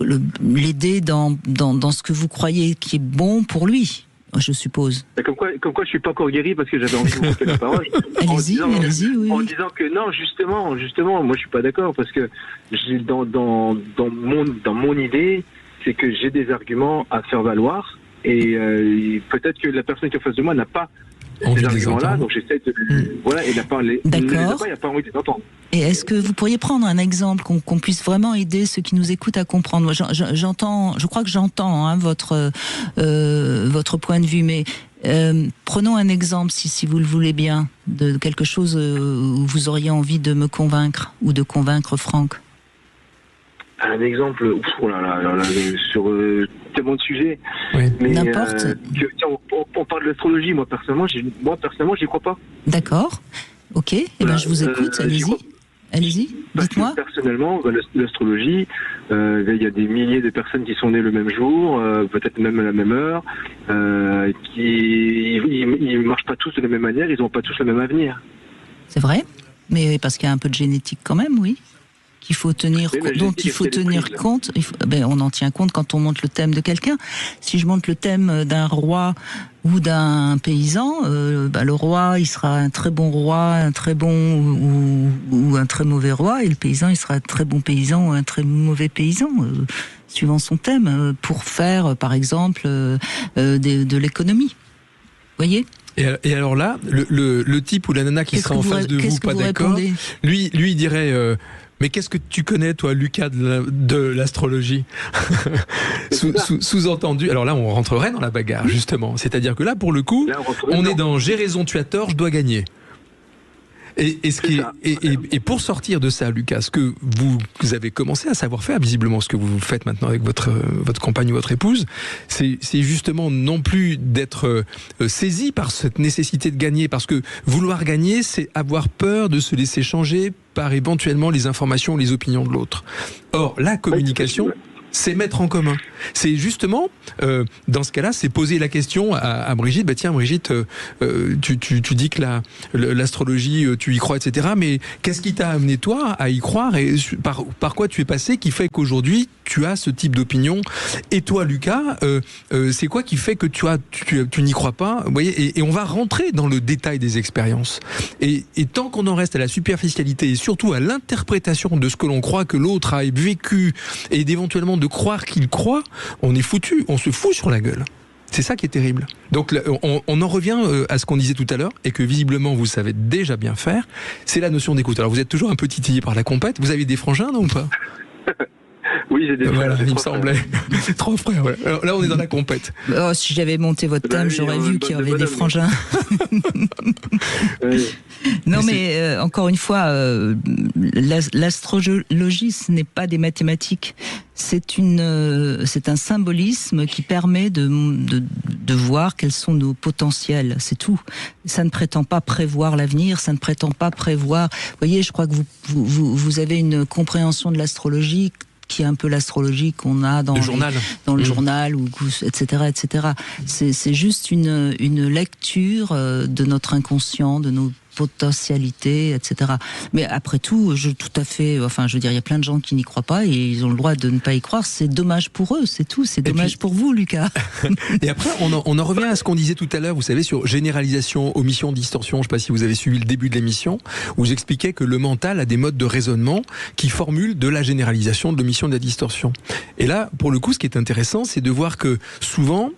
l'aider dans ce que vous croyez qui est bon pour lui. Je suppose. Comme quoi je suis pas encore guéri parce que j'avais envie de vous couper la parole. Allez-y, oui. En disant que non, justement, moi je suis pas d'accord, parce que dans mon idée, c'est que j'ai des arguments à faire valoir, et peut-être que la personne qui est en face de moi n'a pas ces arguments-là, donc j'essaie de et il n'a pas envie de les entendre. Et est-ce que vous pourriez prendre un exemple qu'on puisse vraiment aider ceux qui nous écoutent à comprendre? Moi, je crois que j'entends votre point de vue, mais prenons un exemple, si vous le voulez bien, de quelque chose où vous auriez envie de me convaincre ou de convaincre Franck. Un exemple, sur tellement de sujets. Oui. Mais n'importe. On parle de l'astrologie. Moi personnellement, j'y crois pas. D'accord. Ok. Je vous écoute. Allez-y. Dites-moi. Personnellement, l'astrologie, il y a des milliers de personnes qui sont nées le même jour, peut-être même à la même heure, ils marchent pas tous de la même manière, ils n'ont pas tous le même avenir. C'est vrai, mais parce qu'il y a un peu de génétique quand même, oui. dont il faut tenir compte. On en tient compte quand on monte le thème de quelqu'un. Si je monte le thème d'un roi ou d'un paysan, le roi, il sera un très bon roi, un très bon ou un très mauvais roi, et le paysan, il sera un très bon paysan ou un très mauvais paysan, suivant son thème, pour faire, par exemple, de l'économie. Vous voyez ? Et alors là, le type ou la nana qui sera en face de vous, pas d'accord, lui il dirait mais qu'est-ce que tu connais, toi, Lucas, de l'astrologie? Sous-entendu, alors là, on rentrerait dans la bagarre, justement. C'est-à-dire que là, pour le coup, on est dans j'ai raison, tu as tort, je dois gagner. Et pour sortir de ça, Lucas, ce que vous avez commencé à savoir faire, visiblement ce que vous faites maintenant avec votre compagne ou votre épouse, c'est justement non plus d'être saisi par cette nécessité de gagner, parce que vouloir gagner, c'est avoir peur de se laisser changer par éventuellement les informations ou les opinions de l'autre. Or, la communication, c'est mettre en commun. C'est justement, dans ce cas-là, c'est poser la question à Brigitte. Tiens, Brigitte, tu dis que l'astrologie, tu y crois, etc. Mais qu'est-ce qui t'a amené, toi, à y croire, et par quoi tu es passé qui fait qu'aujourd'hui, tu as ce type d'opinion? Et toi, Lucas, c'est quoi qui fait que tu n'y crois pas? Vous voyez, et on va rentrer dans le détail des expériences. Et tant qu'on en reste à la superficialité et surtout à l'interprétation de ce que l'on croit que l'autre a vécu et d'éventuellement de croire qu'il croit, on est foutu, on se fout sur la gueule. C'est ça qui est terrible. Donc on en revient à ce qu'on disait tout à l'heure, et que visiblement vous savez déjà bien faire, c'est la notion d'écoute. Alors vous êtes toujours un peu titillé par la compète, vous avez des frangins, non, ou pas? Oui, j'ai des frères. Voilà, il me semblait. 3 frères, ouais. Alors là, on est dans la compète. Oh, si j'avais monté votre thème, j'aurais vu qu'il y avait des frangins. Non, mais encore une fois, l'astrologie, ce n'est pas des mathématiques. C'est un symbolisme qui permet de voir quels sont nos potentiels. C'est tout. Ça ne prétend pas prévoir l'avenir. Ça ne prétend pas prévoir. Vous voyez, je crois que vous avez une compréhension de l'astrologie qui est un peu l'astrologie qu'on a dans le journal, ou etc., etc. C'est juste une lecture de notre inconscient, de nos potentialités, etc. Mais après tout, il y a plein de gens qui n'y croient pas et ils ont le droit de ne pas y croire. C'est dommage pour eux, c'est tout. C'est dommage pour vous, Lucas. Et après, on en revient à ce qu'on disait tout à l'heure, vous savez, sur généralisation, omission, distorsion. Je ne sais pas si vous avez suivi le début de l'émission, où j'expliquais que le mental a des modes de raisonnement qui formulent de la généralisation, de l'omission, de la distorsion. Et là, pour le coup, ce qui est intéressant, c'est de voir que souvent,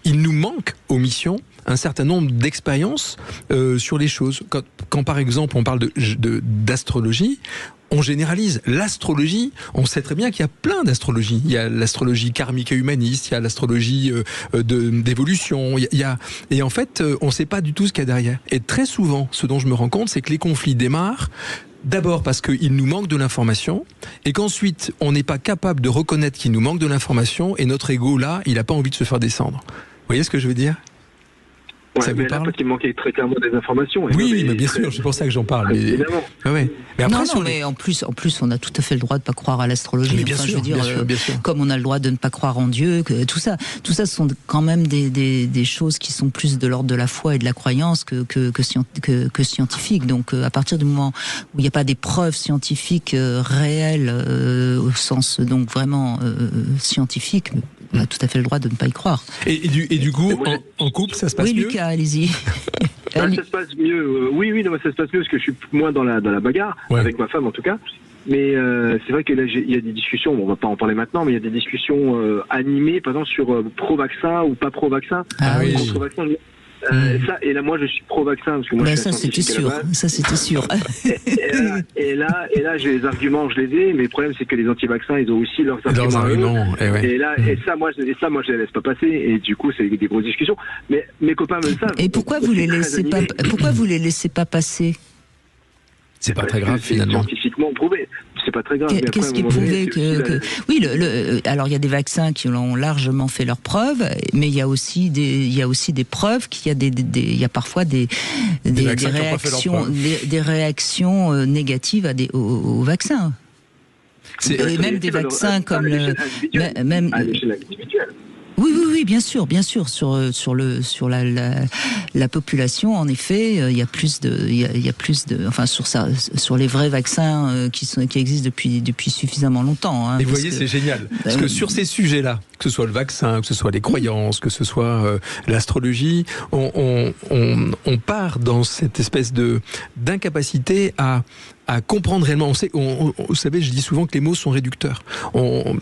il nous manque, omission, un certain nombre d'expériences sur les choses. Quand par exemple on parle d'astrologie, on généralise. L'astrologie, on sait très bien qu'il y a plein d'astrologies. Il y a l'astrologie karmique et humaniste, il y a l'astrologie d'évolution, et en fait, on ne sait pas du tout ce qu'il y a derrière. Et très souvent, ce dont je me rends compte, c'est que les conflits démarrent d'abord parce qu'il nous manque de l'information, et qu'ensuite, on n'est pas capable de reconnaître qu'il nous manque de l'information, et notre ego, là, il n'a pas envie de se faire descendre. Vous voyez ce que je veux dire ? Ouais, ça mais là, parce qu'il manquait très clairement des informations. Oui, mais bien sûr, c'est pour ça que j'en parle. Mais... Évidemment. Ouais. Mais après, mais en plus, on a tout à fait le droit de ne pas croire à l'astrologie. Mais bien sûr, bien sûr. Comme on a le droit de ne pas croire en Dieu, tout ça, ce sont quand même des choses qui sont plus de l'ordre de la foi et de la croyance que scientifiques. Donc, à partir du moment où il n'y a pas des preuves scientifiques réelles, au sens donc vraiment scientifique, on a tout à fait le droit de ne pas y croire. Et du coup, en couple, ça se passe mieux? Oui, Lucas, allez-y. Ça se passe mieux. Oui, ça se passe mieux parce que je suis moins dans la bagarre, avec ma femme en tout cas. Mais c'est vrai que là, il y a des discussions, on va pas en parler maintenant, mais il y a des discussions animées, par exemple, sur pro-vaccin ou pas pro-vaccin. Contre-vaccin. Ça, et là, moi, je suis pro-vaccin parce que moi, je suis ça, c'était sûr. Ça, c'était sûr. et là, j'ai les arguments, je les ai. Mais le problème, c'est que les anti-vaccins, ils ont aussi leurs arguments. Et ça, moi, je les laisse pas passer. Et du coup, c'est des grosses discussions. Mais mes copains me le savent. Et pourquoi vous les laissez pas passer? C'est pas très grave, finalement. Scientifiquement prouvé. C'est pas très grave. Qu'est-ce qui est prouvé que... Oui, alors il y a des vaccins qui ont largement fait leurs preuves, mais il y a aussi des preuves qu'il y a parfois des réactions négatives aux vaccins. Et même des vaccins comme le... À l'échelle individuelle. Oui, bien sûr. Sur la population, en effet, il y a plus de, enfin sur les vrais vaccins qui existent depuis suffisamment longtemps. Hein, et vous voyez, c'est génial, parce que sur ces sujets-là, que ce soit le vaccin, que ce soit les croyances, que ce soit l'astrologie, on part dans cette espèce d'incapacité à comprendre réellement. Vous savez, je dis souvent que les mots sont réducteurs.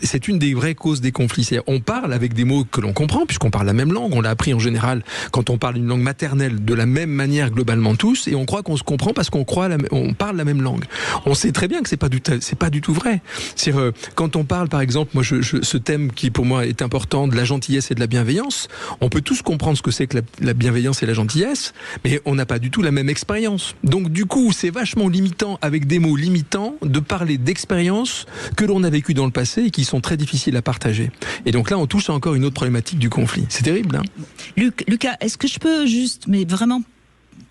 C'est une des vraies causes des conflits. C'est-à-dire, on parle avec des mots que l'on comprend, puisqu'on parle la même langue. On l'a appris en général quand on parle une langue maternelle de la même manière globalement tous, et on croit qu'on se comprend parce qu'on parle la même langue. On sait très bien que c'est pas du tout vrai. C'est-à-dire, quand on parle, par exemple, moi, ce thème qui pour moi est important, de la gentillesse et de la bienveillance, on peut tous comprendre ce que c'est que la bienveillance et la gentillesse, mais on n'a pas du tout la même expérience. Donc du coup, c'est vachement limitant avec des mots limitants, de parler d'expériences que l'on a vécues dans le passé et qui sont très difficiles à partager. Et donc là, on touche encore une autre problématique du conflit. C'est terrible, hein ? Lucas, est-ce que je peux juste, mais vraiment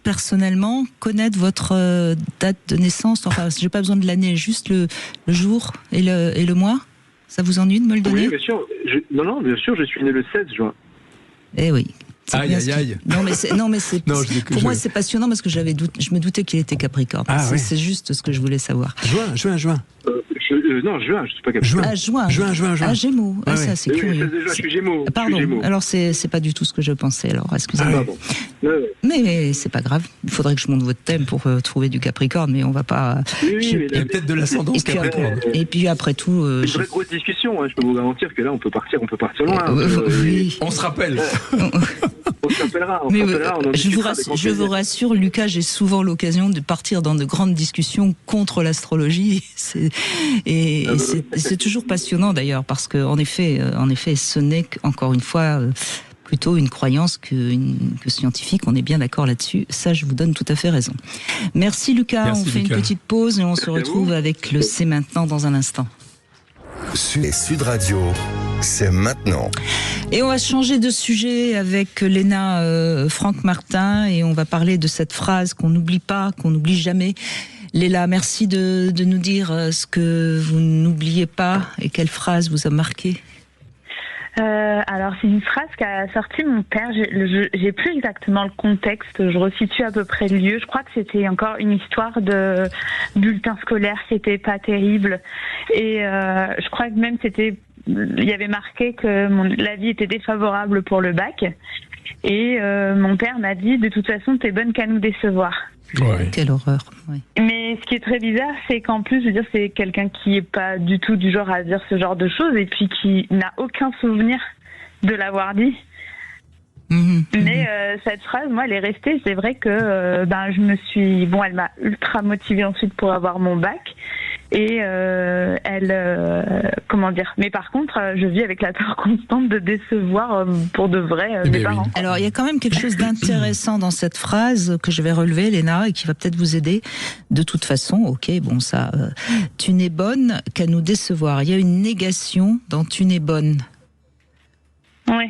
personnellement, connaître votre date de naissance ? Enfin, j'ai pas besoin de l'année, juste le jour et le mois ? Ça vous ennuie de me le donner ? Oui, bien sûr. Non, bien sûr, je suis né le 16 juin. Eh oui. Aïe. Non, mais pour moi, c'est passionnant parce que je me doutais qu'il était Capricorne. C'est juste ce que je voulais savoir. Juin. Non, juin, je suis pas Capricorne. Juin. Ah, Gémeaux. Ah, ça, c'est curieux. Je suis Gémeaux. Pardon. Alors, c'est pas du tout ce que je pensais. Alors, excusez-moi. Mais c'est pas grave. Il faudrait que je monte votre thème pour trouver du Capricorne, mais on va pas. Oui, il y a peut-être de l'ascendance Capricorne. Et puis après tout. C'est une vraie grosse discussion. Hein, je peux vous garantir que là, on peut partir loin. Oui. On se rappelle. On se rappellera. Je vous rassure, Lucas, j'ai souvent l'occasion de partir dans de grandes discussions contre l'astrologie. C'est toujours passionnant d'ailleurs, parce que en effet, ce n'est encore une fois plutôt une croyance que scientifique. On est bien d'accord là-dessus. Ça, je vous donne tout à fait raison. Merci Lucas. On fait une petite pause et on se retrouve avec le C'est maintenant dans un instant. Sud Radio, c'est maintenant. Et on va changer de sujet avec Léna Franck Martin et on va parler de cette phrase qu'on n'oublie pas, qu'on n'oublie jamais. Léla, merci de nous dire ce que vous n'oubliez pas et quelle phrase vous a marqué. Alors c'est une phrase qu'a sorti mon père. J'ai plus exactement le contexte. Je resitue à peu près le lieu. Je crois que c'était encore une histoire de bulletin scolaire qui était pas terrible. Et je crois que même il y avait marqué que l'avis était défavorable pour le bac. Et mon père m'a dit, de toute façon, t'es bonne qu'à nous décevoir. Ouais. Quelle horreur. Ouais. Mais ce qui est très bizarre, c'est qu'en plus, je veux dire, c'est quelqu'un qui est pas du tout du genre à dire ce genre de choses et puis qui n'a aucun souvenir de l'avoir dit. Mais cette phrase, moi, elle est restée. C'est vrai que je me suis... Bon, elle m'a ultra motivée ensuite pour avoir mon bac. Et comment dire. Mais par contre, je vis avec la peur constante de décevoir pour de vrai mes parents. Alors, il y a quand même quelque chose d'intéressant dans cette phrase que je vais relever, Léna, et qui va peut-être vous aider. De toute façon, tu n'es bonne qu'à nous décevoir. Il y a une négation dans tu n'es bonne. Oui.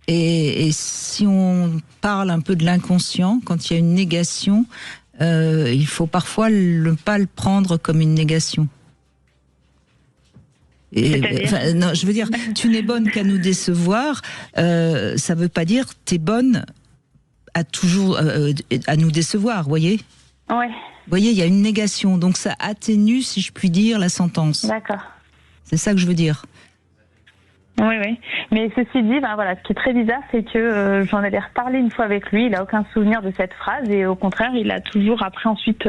Et si on parle un peu de l'inconscient, quand il y a une négation, il faut parfois pas le prendre comme une négation. Non, je veux dire, tu n'es bonne qu'à nous décevoir, ça veut pas dire t'es bonne à toujours à nous décevoir, voyez. Ouais. Vous voyez, il y a une négation, donc ça atténue, si je puis dire, la sentence. D'accord. C'est ça que je veux dire. Oui. Mais ceci dit, ce qui est très bizarre, c'est que j'en avais reparlé une fois avec lui. Il a aucun souvenir de cette phrase et au contraire, il a toujours après ensuite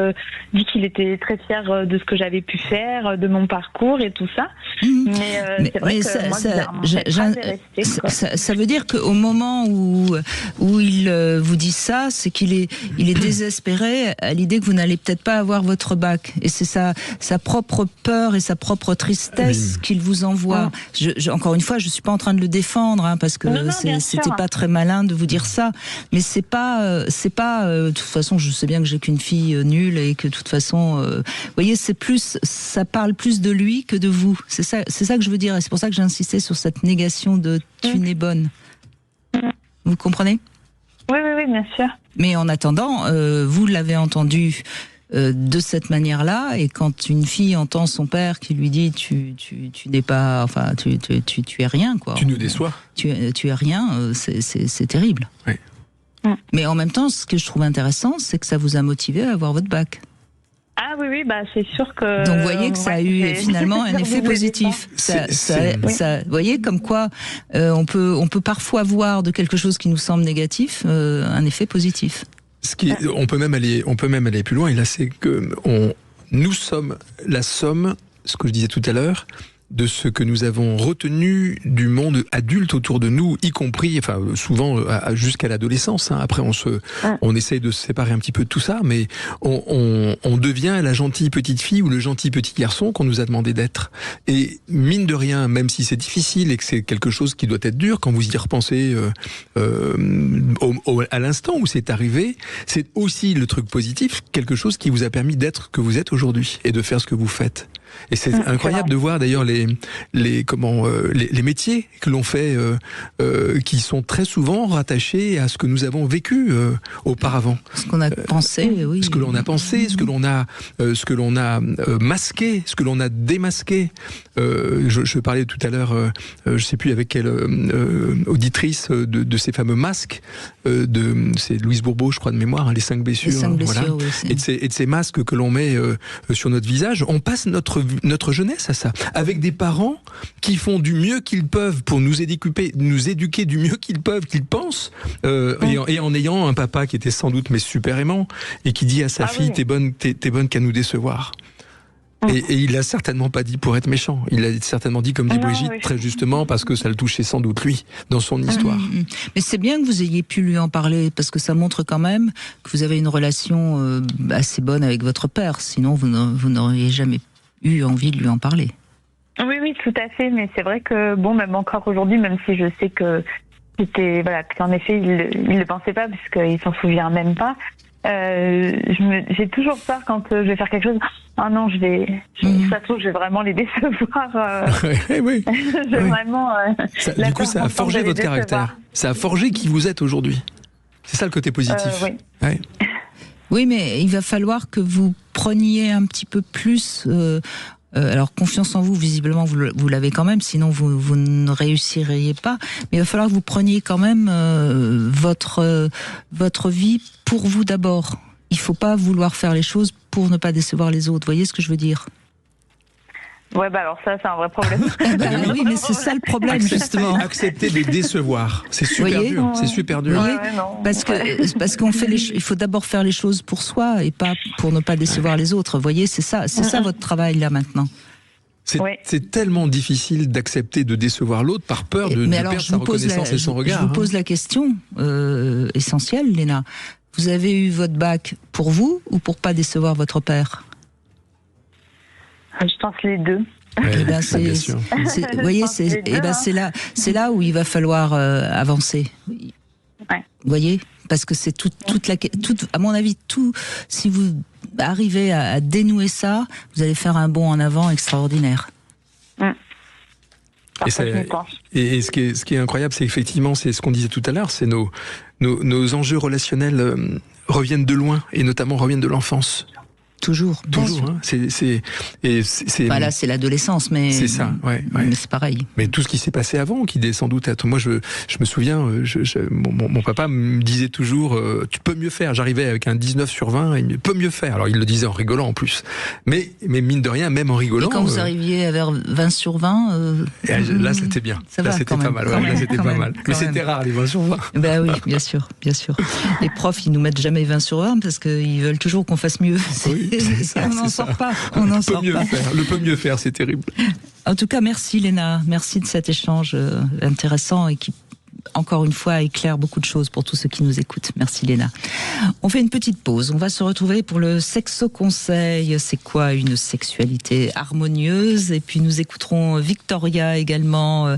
dit qu'il était très fier de ce que j'avais pu faire, de mon parcours et tout ça. Mais c'est vrai que moi, ça veut dire qu'au moment où il vous dit ça, c'est qu'il est désespéré à l'idée que vous n'allez peut-être pas avoir votre bac. Et c'est sa propre peur et sa propre tristesse qu'il vous envoie. Encore une fois, je suis pas en train de le défendre, parce que c'était pas très malin de vous dire ça, mais c'est pas de toute façon, je sais bien que j'ai qu'une fille nulle et que de toute façon, vous voyez, ça parle plus de lui que de vous. C'est ça que je veux dire, et c'est pour ça que j'ai insisté sur cette négation de tu n'es bonne. Vous comprenez ? Oui, bien sûr. Mais en attendant, vous l'avez entendu de cette manière-là. Et quand une fille entend son père qui lui dit tu n'es pas, enfin tu es rien, quoi. Tu nous déçois. Tu es rien, c'est terrible. Oui. Mais en même temps, ce que je trouve intéressant, c'est que ça vous a motivé à avoir votre bac. Ah oui, bah c'est sûr que. Donc vous voyez que ça a eu finalement un effet positif. Vous voyez comme quoi on peut parfois voir de quelque chose qui nous semble négatif un effet positif. On peut même aller plus loin. Et là, c'est que nous sommes la somme, ce que je disais tout à l'heure, de ce que nous avons retenu du monde adulte autour de nous, y compris, enfin souvent jusqu'à l'adolescence. Hein. Après, on essaye de se séparer un petit peu de tout ça, mais on devient la gentille petite fille ou le gentil petit garçon qu'on nous a demandé d'être. Et mine de rien, même si c'est difficile et que c'est quelque chose qui doit être dur, quand vous y repensez à l'instant où c'est arrivé, c'est aussi le truc positif, quelque chose qui vous a permis d'être que vous êtes aujourd'hui et de faire ce que vous faites. Et c'est incroyable de voir d'ailleurs les métiers que l'on fait qui sont très souvent rattachés à ce que nous avons vécu auparavant. Ce qu'on a pensé, oui. Ce que l'on a pensé, ce que l'on a masqué, ce que l'on a démasqué. Je parlais tout à l'heure, je sais plus avec quelle auditrice de ces fameux masques. C'est Louise Bourbeau, je crois de mémoire, hein, les 5 blessures. Les 5 blessures, voilà. oui, Et de ces masques que l'on met sur notre visage. On passe notre jeunesse à ça, avec des parents qui font du mieux qu'ils peuvent pour nous éduquer du mieux qu'ils peuvent, qu'ils pensent, et en ayant un papa qui était sans doute mais super aimant et qui dit à sa fille t'es bonne qu'à nous décevoir. Et il a certainement pas dit pour être méchant. Il a certainement dit, comme dit Brigitte, très justement, parce que ça le touchait sans doute lui, dans son histoire. Mais c'est bien que vous ayez pu lui en parler, parce que ça montre quand même que vous avez une relation assez bonne avec votre père. Sinon, vous n'auriez jamais eu envie de lui en parler. Oui, tout à fait. Mais c'est vrai que, même encore aujourd'hui, même si je sais que qu'en effet, il ne le pensait pas, puisqu'il s'en souvient même pas. J'ai toujours peur quand je vais faire quelque chose. Ah non, ça se trouve, je vais vraiment les décevoir. Oui. Vraiment. Du coup, ça a forgé votre caractère. Ça a forgé qui vous êtes aujourd'hui. C'est ça le côté positif. Oui. Ouais. Oui, mais il va falloir que vous preniez un petit peu plus. Alors, confiance en vous, visiblement, vous l'avez quand même, sinon vous ne réussiriez pas. Mais il va falloir que vous preniez quand même votre vie pour vous d'abord. Il ne faut pas vouloir faire les choses pour ne pas décevoir les autres. Vous voyez ce que je veux dire ? Ouais, alors ça, c'est un vrai problème. Oui, mais c'est ça le problème, justement. Accepter de décevoir, c'est super dur. C'est super dur. Parce qu'on fait il faut d'abord faire les choses pour soi et pas pour ne pas décevoir les autres. Vous voyez, c'est ça votre travail là maintenant. C'est tellement difficile d'accepter de décevoir l'autre par peur de perdre sa reconnaissance et son regard. Je vous pose la question essentielle, Léna. Vous avez eu votre bac pour vous ou pour pas décevoir votre père ? Je pense les deux. Bien sûr. Vous voyez, c'est là où il va falloir avancer. Ouais. Vous voyez, parce que c'est à mon avis, si vous arrivez à dénouer ça, vous allez faire un bond en avant extraordinaire. Et ce qui est incroyable, c'est effectivement, c'est ce qu'on disait tout à l'heure, c'est nos enjeux relationnels reviennent de loin, et notamment reviennent de l'enfance. Toujours. Hein. Là, c'est l'adolescence, mais c'est ça. Ouais. Mais c'est pareil. Mais tout ce qui s'est passé avant, qui est sans doute être. Moi, je me souviens, mon papa me disait toujours, tu peux mieux faire. J'arrivais avec un 19 sur 20, et il peut mieux faire. Alors, il le disait en rigolant en plus. Mais mine de rien, même en rigolant. Et quand vous arriviez vers 20 sur 20, là, c'était bien. Là, c'était pas mal. Là, c'était pas mal. Mais c'était rare les 20 sur 20. Ben oui, bien sûr. Les profs, ils nous mettent jamais 20 sur 20 parce qu'ils veulent toujours qu'on fasse mieux. On n'en sort pas. Le peut mieux faire, c'est terrible. En tout cas, merci Léna. Merci de cet échange intéressant et qui, encore une fois, éclaire beaucoup de choses pour tous ceux qui nous écoutent. Merci Léna. On fait une petite pause. On va se retrouver pour le sexo-conseil. C'est quoi une sexualité harmonieuse ? Et puis nous écouterons Victoria également,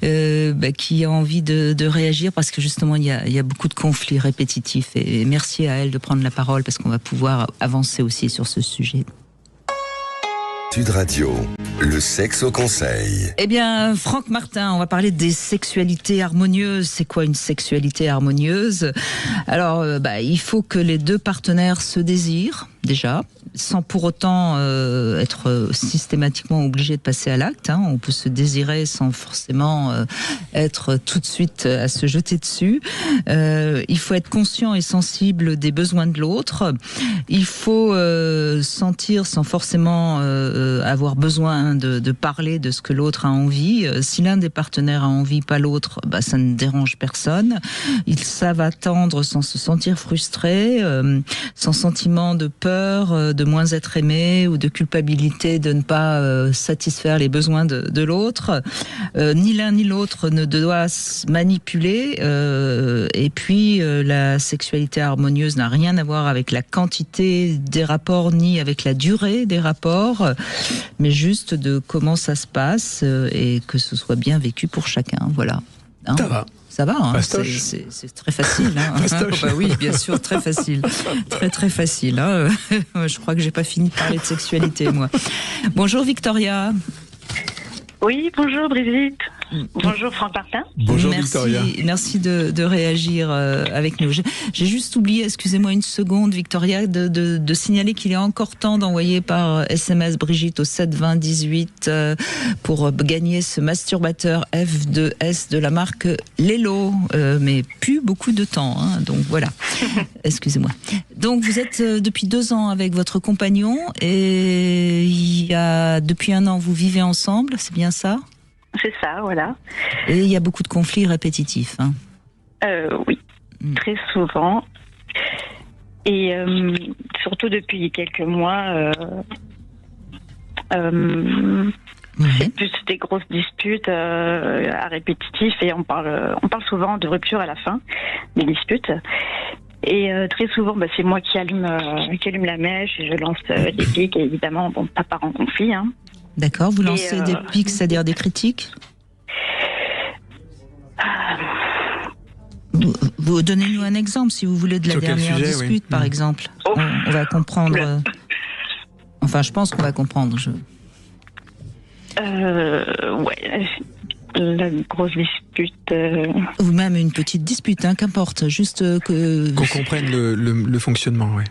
qui a envie de réagir parce que justement il y a beaucoup de conflits répétitifs. Et merci à elle de prendre la parole parce qu'on va pouvoir avancer aussi sur ce sujet. Sud Radio, le sexe au conseil. Eh bien, Franck Martin, on va parler des sexualités harmonieuses. C'est quoi une sexualité harmonieuse ? Alors, il faut que les deux partenaires se désirent, déjà, sans pour autant être systématiquement obligé de passer à l'acte. Hein. On peut se désirer sans forcément être tout de suite à se jeter dessus. Il faut être conscient et sensible des besoins de l'autre. Il faut sentir sans forcément avoir besoin de parler de ce que l'autre a envie. Si l'un des partenaires a envie, pas l'autre, ça ne dérange personne. Ils savent attendre sans se sentir frustrés, sans sentiment de peur, de moins être aimé ou de culpabilité de ne pas satisfaire les besoins de l'autre. Ni l'un ni l'autre ne doit se manipuler. Et puis, la sexualité harmonieuse n'a rien à voir avec la quantité des rapports ni avec la durée des rapports, mais juste de comment ça se passe et que ce soit bien vécu pour chacun. Voilà. Hein, ça va. Ça va, hein, Fastoche. c'est très facile. Hein. Bah oui, bien sûr, très facile. Très très facile. Hein. Je crois que j'ai pas fini de parler de sexualité, moi. Bonjour Victoria. Oui, bonjour Brigitte. Bonjour Franck Martin. Bonjour merci, Victoria. Merci de réagir avec nous. J'ai juste oublié, excusez-moi une seconde Victoria, de signaler qu'il est encore temps d'envoyer par SMS Brigitte au 7 20 18 pour gagner ce masturbateur F2S de la marque Lelo, mais plus beaucoup de temps, hein, donc voilà. Excusez-moi. Donc vous êtes depuis 2 ans avec votre compagnon et depuis 1 an vous vivez ensemble, c'est bien ça ? C'est ça, voilà. Et il y a beaucoup de conflits répétitifs. Hein. Oui, très souvent. Et surtout depuis quelques mois, c'est plus des grosses disputes à répétitif et on parle souvent de rupture à la fin des disputes. Et très souvent, c'est moi qui allume la mèche et je lance des pics, et évidemment, ça part en conflit. Hein. D'accord, vous lancez des pics, c'est-à-dire des critiques ? Vous donnez-nous un exemple, si vous voulez, de la dernière dispute, par exemple. On va comprendre. Enfin, je pense qu'on va comprendre. Ouais, la grosse dispute. Ou même une petite dispute, hein, qu'importe. Juste que... Qu'on comprenne le fonctionnement, ouais.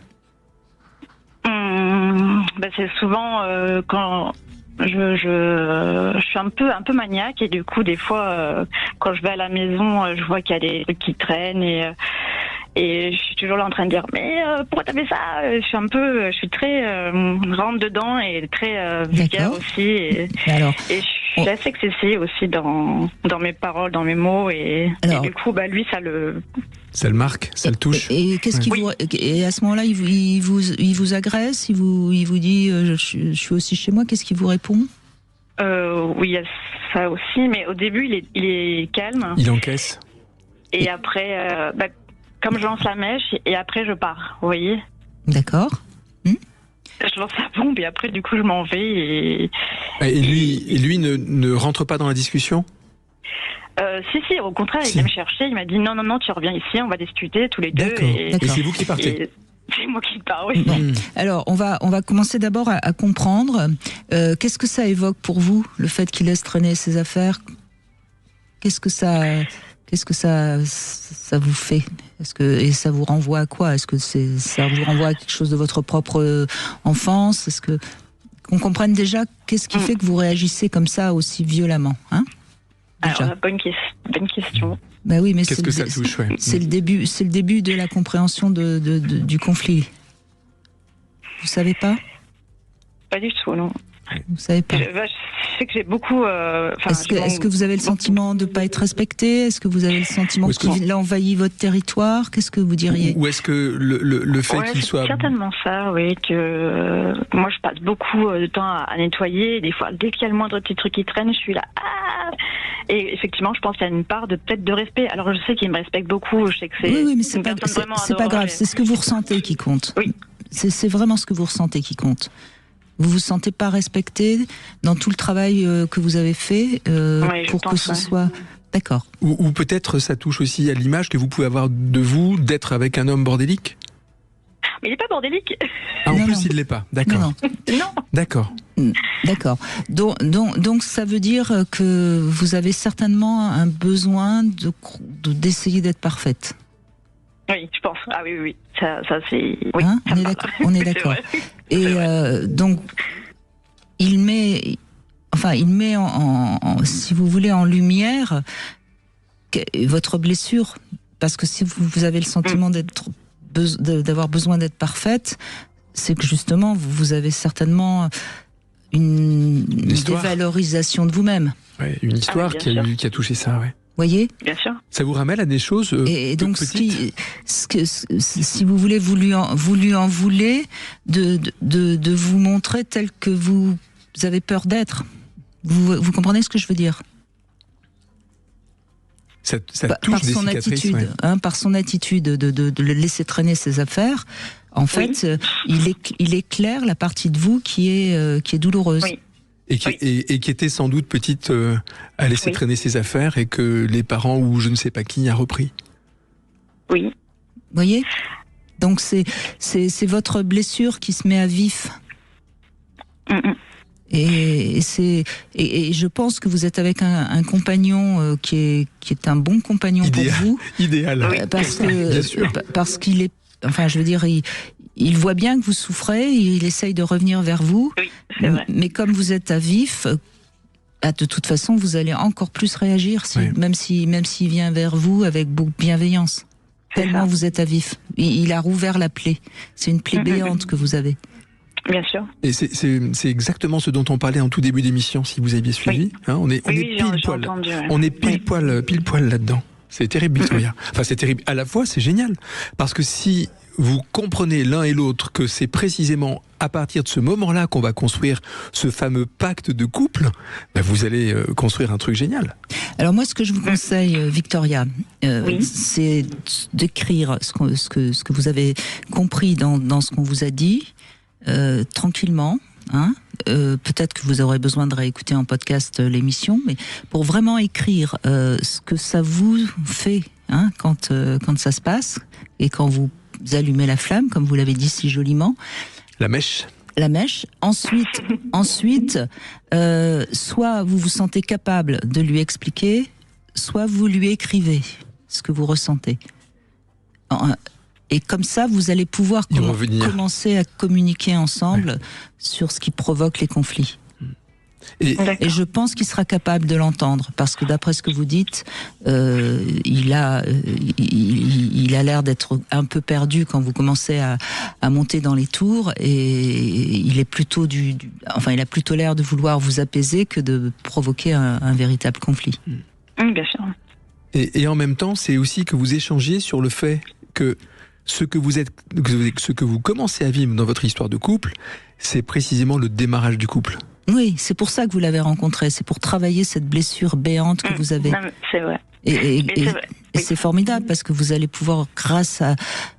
C'est souvent quand... Je suis un peu maniaque et du coup des fois quand je vais à la maison je vois qu'il y a des trucs qui traînent et je suis toujours là en train de dire mais pourquoi t'as fait ça, je suis très rentre dedans et très vulgaire aussi et je suis assez excessive aussi dans mes paroles, dans mes mots et du coup lui ça le marque, ça le touche. Et qu'est-ce qu'il et à ce moment-là, il vous agresse, il vous dit je suis aussi chez moi. Qu'est-ce qu'il vous répond ? Oui, il y a ça aussi, mais au début il est calme. Il encaisse. Et après, comme je lance la mèche, et après je pars. Vous voyez ? D'accord. Je lance la bombe et après du coup je m'en vais Et lui ne rentre pas dans la discussion ? Si, au contraire, il vient me chercher, il m'a dit non, tu reviens ici, on va discuter tous les deux. Et c'est vous qui partez ? C'est moi qui pars, oui. Bon. Alors, on va commencer d'abord à comprendre. Qu'est-ce que ça évoque pour vous, le fait qu'il laisse traîner ses affaires ? Qu'est-ce que ça vous fait ? Et ça vous renvoie à quoi ? Est-ce que ça vous renvoie à quelque chose de votre propre enfance ? Est-ce que qu'on comprenne déjà qu'est-ce qui fait que vous réagissez comme ça aussi violemment, hein ? Alors, bonne question. Bah oui, mais qu'est-ce que ça touche, ouais. C'est le début de la compréhension du conflit. Vous savez pas ? Pas du tout, non. Vous savez pas. Je sais que j'ai beaucoup. Est-ce que vous avez le sentiment de ne pas être respecté ? Est-ce que vous avez le sentiment qu'il a envahi votre territoire ? Qu'est-ce que vous diriez ? Ou est-ce que le fait qu'il soit... C'est certainement ça, oui. Que moi, je passe beaucoup de temps à nettoyer. Des fois, dès qu'il y a le moindre petit truc qui traîne, je suis là. Et effectivement, je pense qu'il y a une part peut-être de respect. Alors, je sais qu'il me respecte beaucoup. Je sais que c'est. Oui, mais c'est pas grave. C'est ce que vous ressentez qui compte. Oui. C'est vraiment ce que vous ressentez qui compte. Vous vous sentez pas respecté dans tout le travail que vous avez fait pour que ce soit... D'accord. Ou peut-être ça touche aussi à l'image que vous pouvez avoir de vous, d'être avec un homme bordélique ? Mais il n'est pas bordélique. En plus, il ne l'est pas. D'accord. Non. D'accord. D'accord. Donc ça veut dire que vous avez certainement un besoin d'essayer d'être parfaite. Oui, je pense. Ah oui. Ça c'est. Oui, Hein, ça me parle. on est C'est d'accord. vrai. Et C'est vrai. donc, il met si vous voulez, en lumière votre blessure, parce que si vous avez le sentiment d'avoir besoin d'être parfaite, c'est que justement vous avez certainement une dévalorisation de vous-même. Ouais, une histoire bien qui a touché ça, ouais. Voyez ? Bien sûr. Ça vous ramène à des choses Et donc, petites. si vous voulez, vous lui en voulez de vous montrer tel que vous avez peur d'être. Vous comprenez ce que je veux dire ? Ça Par touche des son cicatrices, attitude, ouais. par son attitude de le laisser traîner ses affaires. En fait, il éclaire la partie de vous qui est douloureuse. Oui. Et qui était sans doute petite à laisser traîner ses affaires et que les parents ou je ne sais pas qui a repris. Oui. Vous voyez ? Donc c'est votre blessure qui se met à vif. Et je pense que vous êtes avec un compagnon qui est un bon compagnon pour vous. Idéal. Parce qu'il est, enfin, je veux dire, il voit bien que vous souffrez, il essaye de revenir vers vous. Oui, c'est vrai. Mais comme vous êtes à vif, de toute façon, vous allez encore plus réagir, même s'il vient vers vous avec beaucoup de bienveillance. Tellement vous êtes à vif. Il a rouvert la plaie. C'est une plaie béante que vous avez. Bien sûr. Et c'est exactement ce dont on parlait en tout début d'émission, si vous aviez suivi. Hein, on est pile poil. On est pile poil là-dedans. C'est terrible, Victoria. Enfin, c'est terrible. À la fois, c'est génial. Parce que si vous comprenez l'un et l'autre que c'est précisément à partir de ce moment-là qu'on va construire ce fameux pacte de couple, vous allez construire un truc génial. Alors moi, ce que je vous conseille, Victoria, c'est d'écrire ce que vous avez compris dans ce qu'on vous a dit, tranquillement. Hein, peut-être que vous aurez besoin de réécouter en podcast l'émission, mais pour vraiment écrire ce que ça vous fait quand ça se passe et quand vous allumez la flamme, comme vous l'avez dit si joliment. La mèche. Ensuite, soit vous vous sentez capable de lui expliquer, soit vous lui écrivez ce que vous ressentez. Et comme ça, vous allez pouvoir commencer à communiquer ensemble sur ce qui provoque les conflits. Et je pense qu'il sera capable de l'entendre, parce que d'après ce que vous dites, il a l'air d'être un peu perdu quand vous commencez à monter dans les tours, et il est plutôt il a plutôt l'air de vouloir vous apaiser que de provoquer un véritable conflit. Bien sûr. Et en même temps, c'est aussi que vous échangiez sur le fait que ce que vous commencez à vivre dans votre histoire de couple, c'est précisément le démarrage du couple. Oui, c'est pour ça que vous l'avez rencontré, c'est pour travailler cette blessure béante que vous avez. Non, c'est vrai. Et c'est formidable, parce que vous allez pouvoir, grâce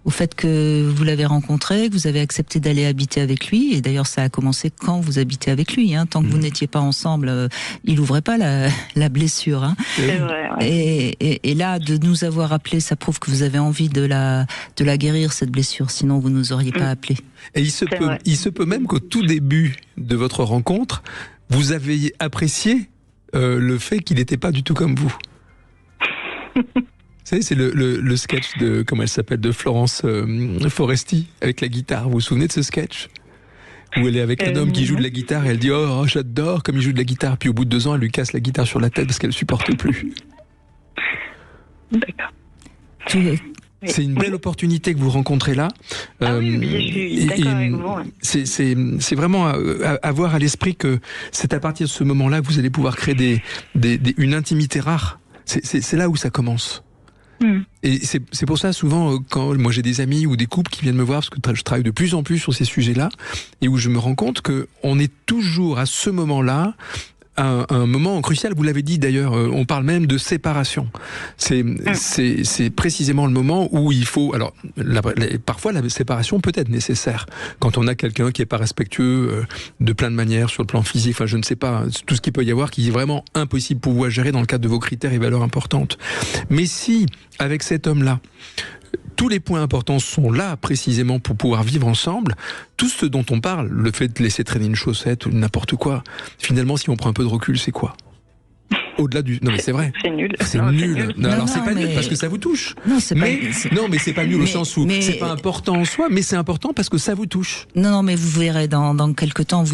au fait que vous l'avez rencontré, que vous avez accepté d'aller habiter avec lui, et d'ailleurs ça a commencé quand vous habitez avec lui, tant que vous n'étiez pas ensemble, il ouvrait pas la blessure. C'est vrai, ouais. Et là, de nous avoir appelé, ça prouve que vous avez envie de la guérir, cette blessure, sinon vous nous auriez pas appelé. Et il se peut même qu'au tout début de votre rencontre, vous avez apprécié le fait qu'il n'était pas du tout comme vous. Vous savez, c'est le sketch de, comment elle s'appelle, de Florence Foresti, avec la guitare. Vous vous souvenez de ce sketch ? Où elle est avec un homme qui joue de la guitare et elle dit « Oh, j'adore comme il joue de la guitare » puis au bout de 2 ans, elle lui casse la guitare sur la tête parce qu'elle ne supporte plus. D'accord. C'est une belle opportunité que vous rencontrez là. Oui, je suis d'accord avec vous. Ouais. C'est vraiment à avoir à l'esprit que c'est à partir de ce moment-là que vous allez pouvoir créer une intimité rare. C'est là où ça commence. Et c'est pour ça, souvent, quand moi j'ai des amis ou des couples qui viennent me voir, parce que je travaille de plus en plus sur ces sujets-là, et où je me rends compte qu'on est toujours à ce moment-là, un moment crucial. Vous l'avez dit d'ailleurs, on parle même de séparation. C'est précisément le moment où il faut... Alors, parfois la séparation peut être nécessaire. Quand on a quelqu'un qui n'est pas respectueux de plein de manières, sur le plan physique, enfin je ne sais pas, tout ce qu'il peut y avoir qui est vraiment impossible pour vous à gérer dans le cadre de vos critères et valeurs importantes. Mais si, avec cet homme-là, tous les points importants sont là précisément pour pouvoir vivre ensemble, tout ce dont on parle, le fait de laisser traîner une chaussette ou n'importe quoi, finalement si on prend un peu de recul, c'est quoi ? au-delà du... Non mais c'est vrai. C'est nul. C'est Non, nul. Non, alors Non, c'est pas mais- nul parce que ça vous touche. Non, c'est pas. Non, mais c'est pas nul au sens où mais- c'est pas important en soi, mais c'est important parce que ça vous touche. Non, mais vous verrez dans quelques temps,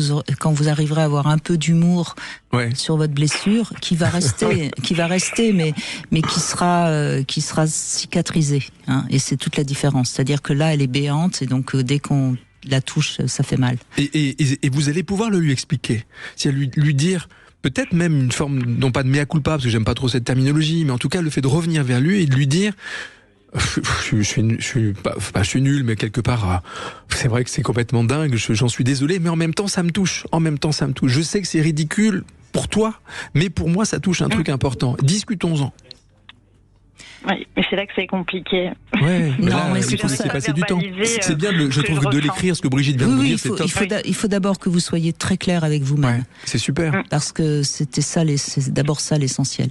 quand vous arriverez à avoir un peu d'humour Ouais. sur votre blessure, qui va rester, mais qui sera cicatrisée. Hein, et c'est toute la différence. C'est-à-dire que là, elle est béante, et donc dès qu'on la touche, ça fait mal. Et vous allez pouvoir le lui expliquer. Si elle lui dire, peut-être même une forme, non pas de mea culpa, parce que j'aime pas trop cette terminologie, mais en tout cas le fait de revenir vers lui et de lui dire, je suis nul, mais quelque part, c'est vrai que c'est complètement dingue, j'en suis désolé, mais en même temps ça me touche. Je sais que c'est ridicule pour toi, mais pour moi ça touche un truc important. Discutons-en. Oui, mais c'est là que c'est compliqué. Ouais, mais Non, là, mais il c'est faut pour laisser ça. passer du temps. Verbaliser, C'est bien, je ce que trouve, je de ressens. l'écrire, ce que Brigitte vient de vous Oui, dire, c'est top. il faut d'abord que vous soyez très clair avec vous-même. Ouais, c'est super. Parce que c'est d'abord ça l'essentiel.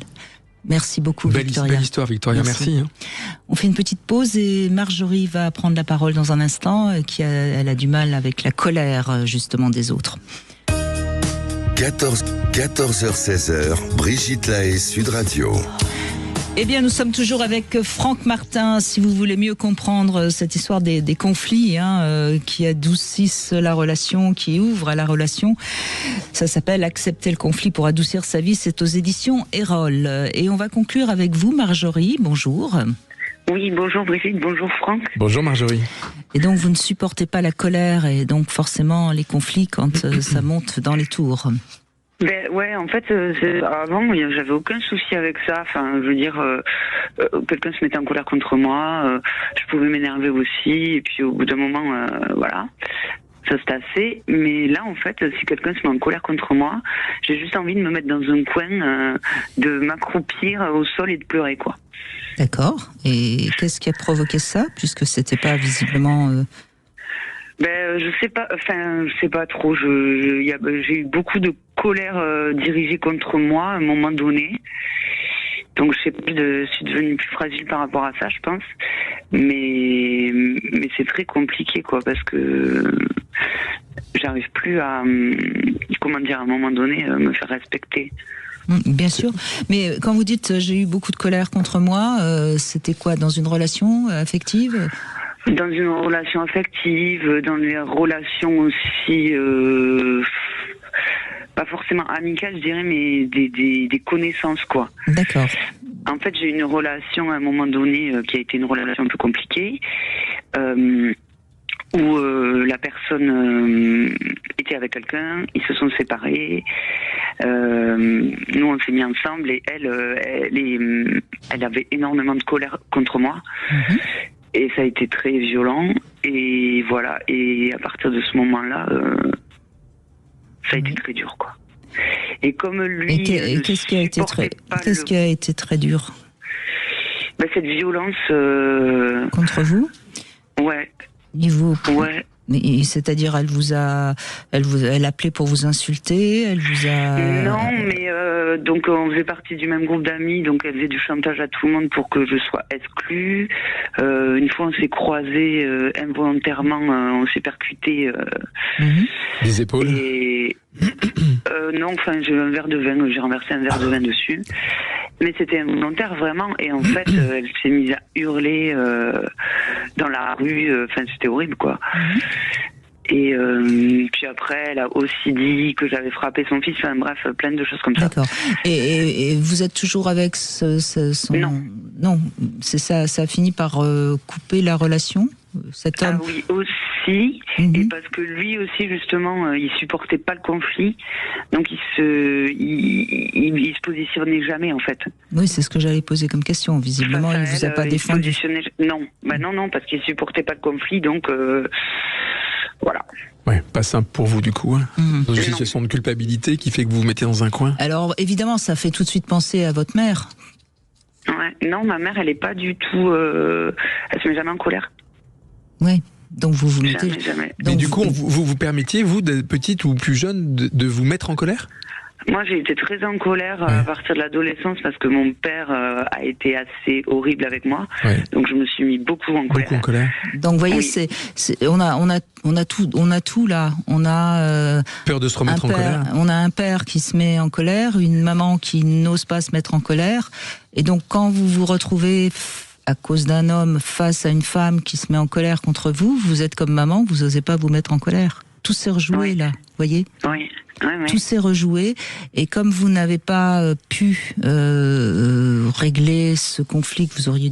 Merci beaucoup, Belle Victoria. histoire, Victoria, merci. Hein. On fait une petite pause et Marjorie va prendre la parole dans un instant, elle a du mal avec la colère, justement, des autres. 14h-16h, Brigitte Lahaie, Sud Radio. Eh bien, nous sommes toujours avec Franck Martin. Si vous voulez mieux comprendre cette histoire des conflits qui adoucissent la relation, qui ouvrent à la relation, ça s'appelle Accepter le conflit pour adoucir sa vie. C'est aux éditions Erol. Et on va conclure avec vous, Marjorie. Bonjour. Oui, bonjour Brigitte, bonjour Franck. Bonjour Marjorie. Et donc, vous ne supportez pas la colère et donc forcément les conflits quand ça monte dans les tours. Ben ouais, en fait, avant, j'avais aucun souci avec ça. Enfin, je veux dire, quelqu'un se mettait en colère contre moi, je pouvais m'énerver aussi, et puis au bout d'un moment, voilà, ça se tassait. Mais là, en fait, si quelqu'un se met en colère contre moi, j'ai juste envie de me mettre dans un coin, de m'accroupir au sol et de pleurer, quoi. D'accord. Et qu'est-ce qui a provoqué ça, puisque c'était pas visiblement... Ben, je sais pas trop. J'ai eu beaucoup de colère dirigée contre moi à un moment donné. Donc je suis devenue plus fragile par rapport à ça, je pense. Mais c'est très compliqué, quoi, parce que j'arrive plus à, à un moment donné, me faire respecter. Bien sûr, mais quand vous dites j'ai eu beaucoup de colère contre moi, c'était quoi, dans une relation affective ? Dans une relation affective, dans les relations aussi, pas forcément amicales, je dirais, mais des connaissances, quoi. D'accord. En fait, j'ai eu une relation à un moment donné qui a été une relation un peu compliquée, où la personne était avec quelqu'un, ils se sont séparés, nous on s'est mis ensemble et elle avait énormément de colère contre moi. Mm-hmm. Et ça a été très violent, et voilà, et à partir de ce moment-là, ça a été très dur, quoi. Et comme lui... Et qu'est-ce qui a été très dur ? Ben, cette violence... Contre vous ? Ouais. Ouais. C'est-à-dire, elle appelait pour vous insulter, elle vous a... Non, mais donc on faisait partie du même groupe d'amis, donc elle faisait du chantage à tout le monde pour que je sois exclue. Une fois, on s'est croisés involontairement, on s'est percuté. Les épaules. Et non, enfin, j'ai eu un verre de vin, j'ai renversé un verre de vin dessus. Mais c'était involontaire, vraiment. Et en fait, elle s'est mise à hurler dans la rue. Enfin, c'était horrible, quoi. Et puis après, elle a aussi dit que j'avais frappé son fils. Enfin, bref, plein de choses comme ça. D'accord. Et vous êtes toujours avec son... Non, c'est ça. Ça a fini par couper la relation, cet homme. Ah oui, aussi. Et parce que lui aussi, justement, il supportait pas le conflit. Donc il se positionnait jamais, en fait. Oui, c'est ce que j'allais poser comme question. Visiblement, il vous a pas défendu. Non, non, parce qu'il supportait pas le conflit, donc voilà. Ouais, pas simple pour vous du coup. Hein. Dans une situation de culpabilité qui fait que vous vous mettez dans un coin. Alors évidemment, ça fait tout de suite penser à votre mère. Ouais. Non, ma mère, elle est pas du tout. Elle se met jamais en colère. Oui. Donc vous mettez. Jamais. Et du coup, vous permettiez, vous, de petite ou plus jeune, de vous mettre en colère ? Moi, j'ai été très en colère à partir de l'adolescence parce que mon père a été assez horrible avec moi. Ouais. Donc, je me suis mis beaucoup en colère. Beaucoup en colère. Donc, vous voyez, Oui. on a tout là. On a Peur de se remettre en colère. on a un père qui se met en colère, une maman qui n'ose pas se mettre en colère. Et donc, quand vous vous retrouvez à cause d'un homme face à une femme qui se met en colère contre vous, vous êtes comme maman, vous n'osez pas vous mettre en colère. Tout s'est rejoué là, vous voyez ? Oui. Tout s'est rejoué, et comme vous n'avez pas pu régler ce conflit que vous auriez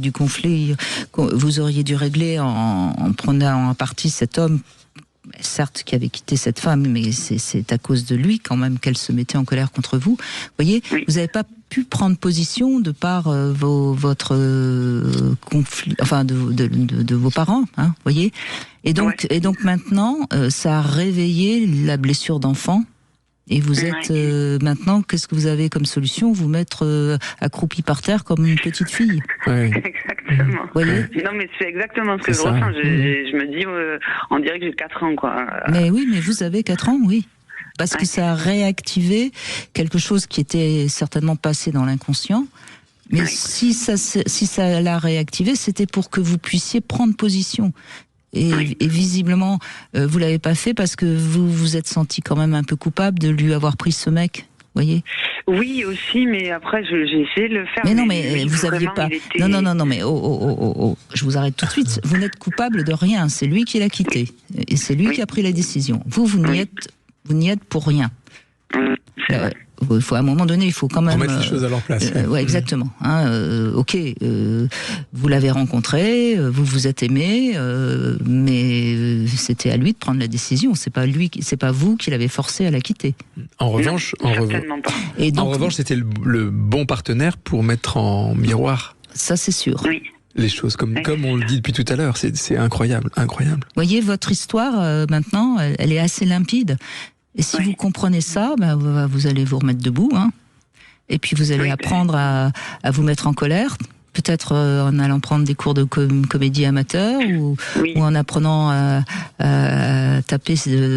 dû régler en prenant en partie cet homme, certes qui avait quitté cette femme, mais c'est à cause de lui quand même qu'elle se mettait en colère contre vous. Vous voyez, vous n'avez pas pu prendre position de par votre conflit, enfin de vos parents, hein, vous voyez. Et donc maintenant, ça a réveillé la blessure d'enfant. Et vous êtes maintenant, qu'est-ce que vous avez comme solution ? Vous mettre accroupi par terre comme une petite fille. Ouais. Exactement. Voyez ? Non, mais c'est exactement ce que C'est je ça. ressens. Je me dis, on dirait que j'ai 4 ans, quoi. Mais oui, mais vous avez 4 ans, oui. Parce que ça a réactivé quelque chose qui était certainement passé dans l'inconscient. Mais si ça l'a réactivé, c'était pour que vous puissiez prendre position. Et visiblement, vous l'avez pas fait parce que vous vous êtes senti quand même un peu coupable de lui avoir pris ce mec, voyez. Oui, aussi, mais après, j'ai essayé de le faire. Mais non, mais vous aviez pas. Non, mais je vous arrête tout de suite. Vous n'êtes coupable de rien. C'est lui qui l'a quitté et c'est lui qui a pris la décision. Vous n'y êtes pour rien. Il faut à un moment donné, il faut quand même remettre les choses à leur place. Ouais, exactement. Vous l'avez rencontré, vous vous êtes aimé, mais c'était à lui de prendre la décision. C'est pas vous qui l'avez forcé à la quitter. En revanche, certainement pas. Et donc, en revanche, c'était le bon partenaire pour mettre en miroir ça c'est sûr. Oui. les choses, comme on le dit depuis tout à l'heure. C'est incroyable. Vous voyez, votre histoire maintenant, elle est assez limpide. Et si vous comprenez ça, vous allez vous remettre debout, hein. Et puis vous allez apprendre à vous mettre en colère, peut-être en allant prendre des cours de comédie amateur ou en apprenant à taper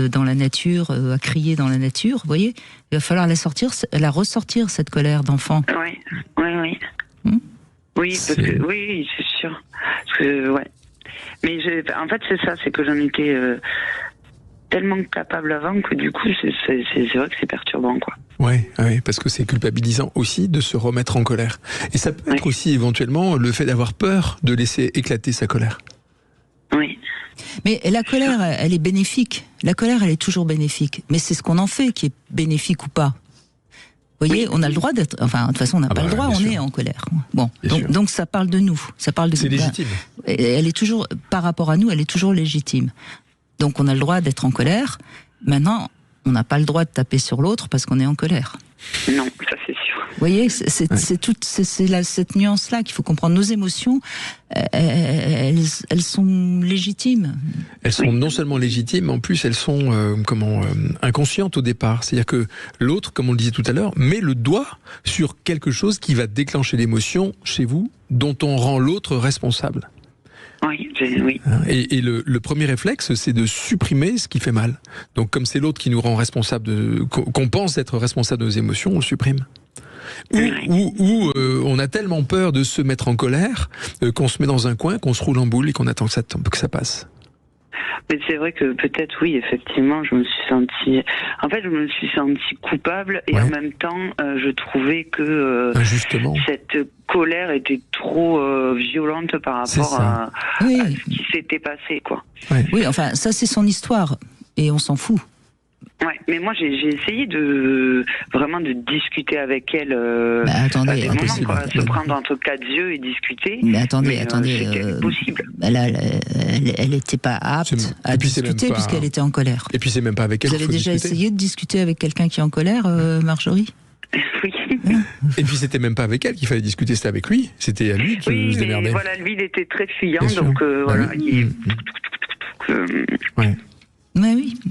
dans la nature, à crier dans la nature. Vous voyez, il va falloir la ressortir cette colère d'enfant. Oui. Oui, parce que, oui, c'est sûr. Parce que, mais en fait, c'est ça, c'est que j'en étais tellement capable avant que du coup, c'est vrai que c'est perturbant, quoi. Oui, parce que c'est culpabilisant aussi de se remettre en colère. Et ça peut être aussi éventuellement le fait d'avoir peur de laisser éclater sa colère. Oui. Mais la colère, elle est bénéfique. La colère, elle est toujours bénéfique. Mais c'est ce qu'on en fait qui est bénéfique ou pas. Vous voyez, on a le droit d'être... Enfin, de toute façon, on n'a pas le droit, on est en colère. Bon, donc ça parle de nous. Ça parle de. C'est légitime. Elle est toujours, par rapport à nous, elle est toujours légitime. Donc on a le droit d'être en colère. Maintenant, on n'a pas le droit de taper sur l'autre parce qu'on est en colère. Non, ça c'est sûr. Vous voyez, c'est cette nuance-là qu'il faut comprendre. Nos émotions, elles sont légitimes. Elles sont non seulement légitimes, en plus elles sont inconscientes au départ. C'est-à-dire que l'autre, comme on le disait tout à l'heure, met le doigt sur quelque chose qui va déclencher l'émotion chez vous, dont on rend l'autre responsable. Oui. Et le premier réflexe, c'est de supprimer ce qui fait mal. Donc comme c'est l'autre qui nous rend responsable, qu'on pense être responsable de nos émotions, on le supprime. Ou on a tellement peur de se mettre en colère qu'on se met dans un coin, qu'on se roule en boule et qu'on attend que ça passe. Mais c'est vrai que peut-être, oui, effectivement, je me suis sentie coupable et en même temps, je trouvais que cette colère était trop violente par rapport à ce qui s'était passé, quoi. Oui, enfin, ça c'est son histoire et on s'en fout. Ouais, mais moi j'ai essayé de discuter avec elle attendez, se prendre entre quatre yeux et discuter. Mais attendez, c'était possible. Elle n'était pas apte à discuter puisqu'elle était en colère. Et puis c'est même pas avec elle. Vous avez déjà essayé de discuter avec quelqu'un qui est en colère, Marjorie? Oui. Et puis c'était même pas avec elle qu'il fallait discuter, c'était avec lui. C'était à lui qui se démerdait. Voilà, lui il était très fuyant, donc voilà.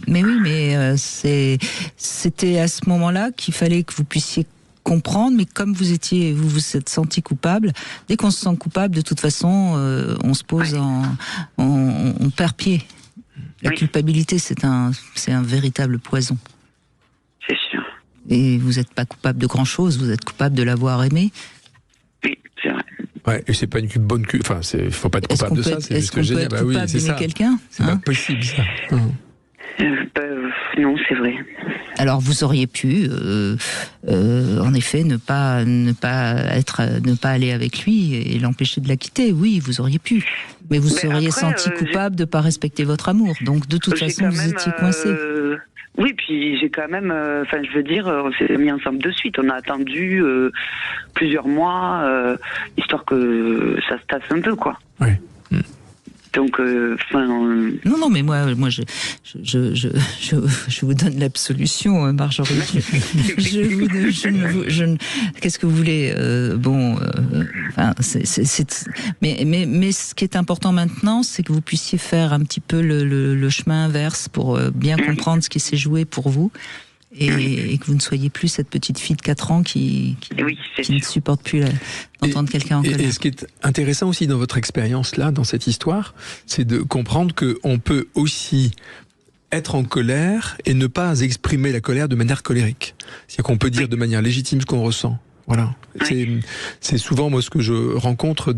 Mais c'était à ce moment-là qu'il fallait que vous puissiez comprendre, mais comme vous vous êtes senti coupable, dès qu'on se sent coupable, de toute façon, on se pose on perd pied. La culpabilité, c'est un véritable poison. C'est sûr. Et vous n'êtes pas coupable de grand-chose, vous êtes coupable de l'avoir aimé. Oui, c'est vrai. Ouais, et c'est pas une bonne enfin, faut pas être coupable de ça, c'est juste génial. Est-ce qu'on peut être coupable d'aimer quelqu'un, c'est pas possible, ça. Non, c'est vrai. Alors vous auriez pu, en effet, ne pas aller avec lui et l'empêcher de la quitter. Oui, vous auriez pu, mais vous seriez senti coupable de ne pas respecter votre amour. Donc de toute façon, vous étiez coincé. Oui, puis j'ai quand même, je veux dire, on s'est mis ensemble de suite. On a attendu plusieurs mois, histoire que ça se tasse un peu, quoi. Oui. Donc, Non, mais moi, je vous donne l'absolution, Marjorie. Qu'est-ce que vous voulez mais ce qui est important maintenant, c'est que vous puissiez faire un petit peu le chemin inverse pour bien comprendre ce qui s'est joué pour vous. Et que vous ne soyez plus cette petite fille de 4 ans qui ne supporte plus d'entendre quelqu'un en colère. Et ce qui est intéressant aussi dans votre expérience là, dans cette histoire, c'est de comprendre qu'on peut aussi être en colère et ne pas exprimer la colère de manière colérique. C'est-à-dire qu'on peut dire de manière légitime ce qu'on ressent. Voilà. C'est souvent moi ce que je rencontre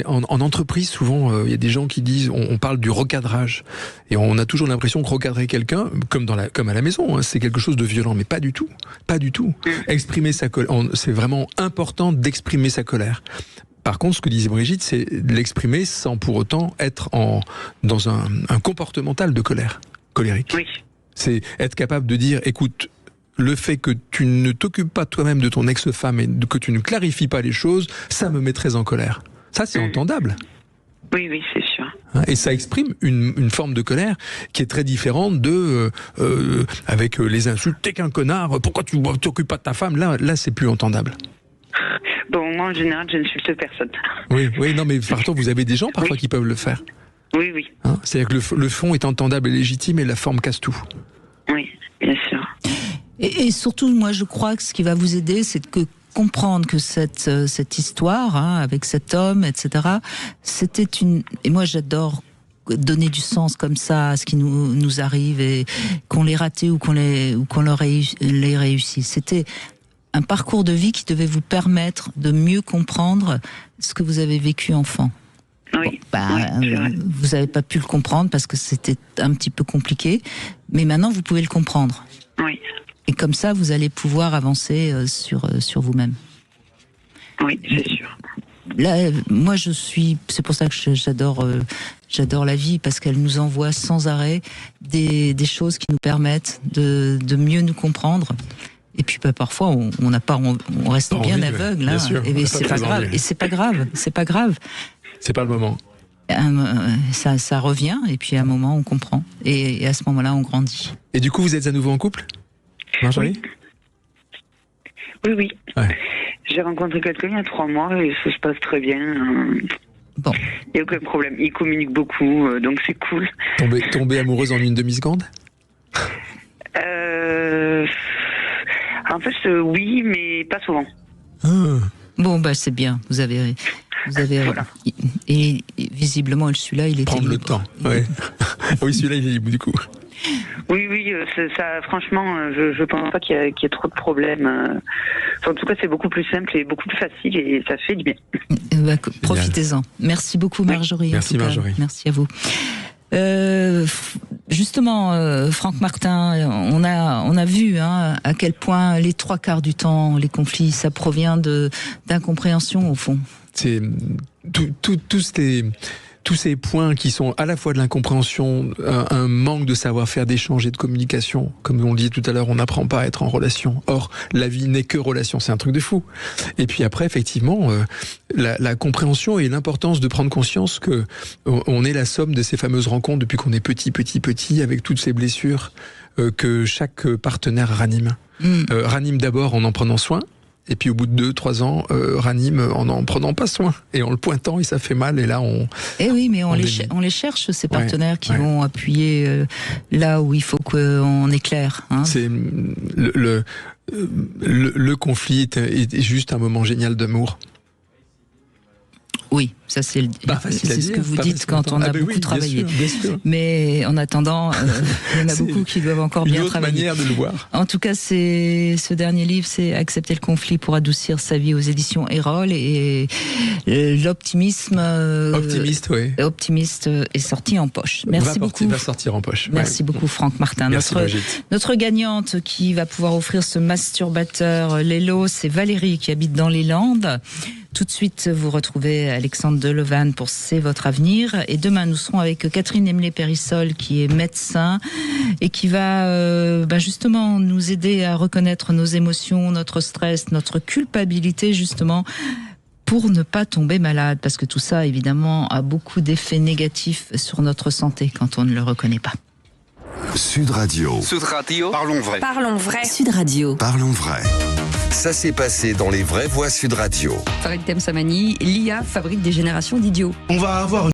en entreprise. Souvent, il y a des gens qui disent, on parle du recadrage, et on a toujours l'impression que recadrer quelqu'un, comme à la maison, hein, c'est quelque chose de violent, mais pas du tout, pas du tout. Exprimer sa colère, c'est vraiment important d'exprimer sa colère. Par contre, ce que disait Brigitte, c'est de l'exprimer sans pour autant être dans un comportemental de colère, colérique. Oui. C'est être capable de dire, écoute, le fait que tu ne t'occupes pas toi-même de ton ex-femme et que tu ne clarifies pas les choses, ça me met très en colère. Ça, c'est entendable. Oui, c'est sûr. Et ça exprime une forme de colère qui est très différente avec les insultes. T'es qu'un connard, pourquoi tu t'occupes pas de ta femme? Là, c'est plus entendable. Bon, moi, en général, je n'insulte personne. Oui, non, mais partant, vous avez des gens parfois qui peuvent le faire. Oui. C'est-à-dire que le fond est entendable et légitime et la forme casse tout. Oui, bien sûr. Et surtout, moi, je crois que ce qui va vous aider, c'est que comprendre que cette histoire, avec cet homme, etc., c'était et moi, j'adore donner du sens comme ça à ce qui nous arrive, et qu'on l'ait raté ou qu'on l'ait réussi. C'était un parcours de vie qui devait vous permettre de mieux comprendre ce que vous avez vécu enfant. Oui. Vous n'avez pas pu le comprendre parce que c'était un petit peu compliqué, mais maintenant, vous pouvez le comprendre. Oui. Et comme ça, vous allez pouvoir avancer sur vous-même. Oui, c'est sûr. Là, moi, c'est pour ça que j'adore la vie, parce qu'elle nous envoie sans arrêt des choses qui nous permettent de mieux nous comprendre. Et puis parfois, on reste bien aveugle. Bien sûr, et c'est pas grave. Et c'est pas grave. C'est pas grave. C'est pas le moment. Ça revient, et puis à un moment, on comprend. Et à ce moment-là, on grandit. Et du coup, vous êtes à nouveau en couple, Marjorie ? Oui. Ouais. J'ai rencontré quelqu'un il y a 3 mois et ça se passe très bien. Bon. Il n'y a aucun problème. Il communique beaucoup, donc c'est cool. Tombée amoureuse en une demi-seconde ? En fait, oui, mais pas souvent. Bon, c'est bien. Vous avez voilà. Et visiblement, celui-là, il était prendre libre. Le temps. Ouais. Oui, celui-là, il est libre du coup. Oui, ça, franchement, je pense pas qu'il y ait trop de problèmes. En tout cas, c'est beaucoup plus simple et beaucoup plus facile, et ça fait du bien. Profitez-en. Merci beaucoup, Marjorie. Merci, Marjorie. Merci à vous. Justement, Franck Martin, on a vu à quel point les 3/4 du temps, les conflits, ça provient d'incompréhension au fond. C'est tous ces points qui sont à la fois de l'incompréhension, un manque de savoir-faire, d'échange et de communication. Comme on le disait tout à l'heure, on n'apprend pas à être en relation. Or, la vie n'est que relation, c'est un truc de fou. Et puis après, effectivement, la compréhension et l'importance de prendre conscience que on est la somme de ces fameuses rencontres depuis qu'on est petit, avec toutes ces blessures que chaque partenaire ranime. Ranime d'abord en prenant soin. Et puis au bout de 2-3 ans, ranime en prenant pas soin et en le pointant, et ça fait mal. Et là, mais on les cherche, ces partenaires qui vont appuyer là où il faut qu'on éclaire. C'est le conflit est juste un moment génial d'amour. Oui, Ça, c'est facile à c'est ce dire, que vous pas dites facile quand à on entendre. a Ah ben beaucoup oui, travaillé. bien sûr. Mais en attendant, il y en a C'est beaucoup qui doivent encore bien Une autre travailler. manière de le voir. En tout cas, ce dernier livre, c'est Accepter le conflit pour adoucir sa vie aux éditions Erol, et l'optimisme Optimiste, oui. optimiste est sorti en poche. Merci beaucoup. Va sortir en poche. Merci beaucoup Franck Martin. Merci Brigitte. Notre gagnante qui va pouvoir offrir ce masturbateur Lélo, c'est Valérie qui habite dans les Landes. Tout de suite, vous retrouvez Alexandre Delevanne pour C'est votre avenir. Et demain, nous serons avec Catherine Emlé-Périssol, qui est médecin et qui va justement nous aider à reconnaître nos émotions, notre stress, notre culpabilité, justement, pour ne pas tomber malade. Parce que tout ça, évidemment, a beaucoup d'effets négatifs sur notre santé quand on ne le reconnaît pas. Sud Radio. Sud Radio. Parlons vrai. Parlons vrai. Sud Radio. Parlons vrai. Ça s'est passé dans les vraies voix Sud Radio. Farid Temsamani, l'IA fabrique des générations d'idiots. On va avoir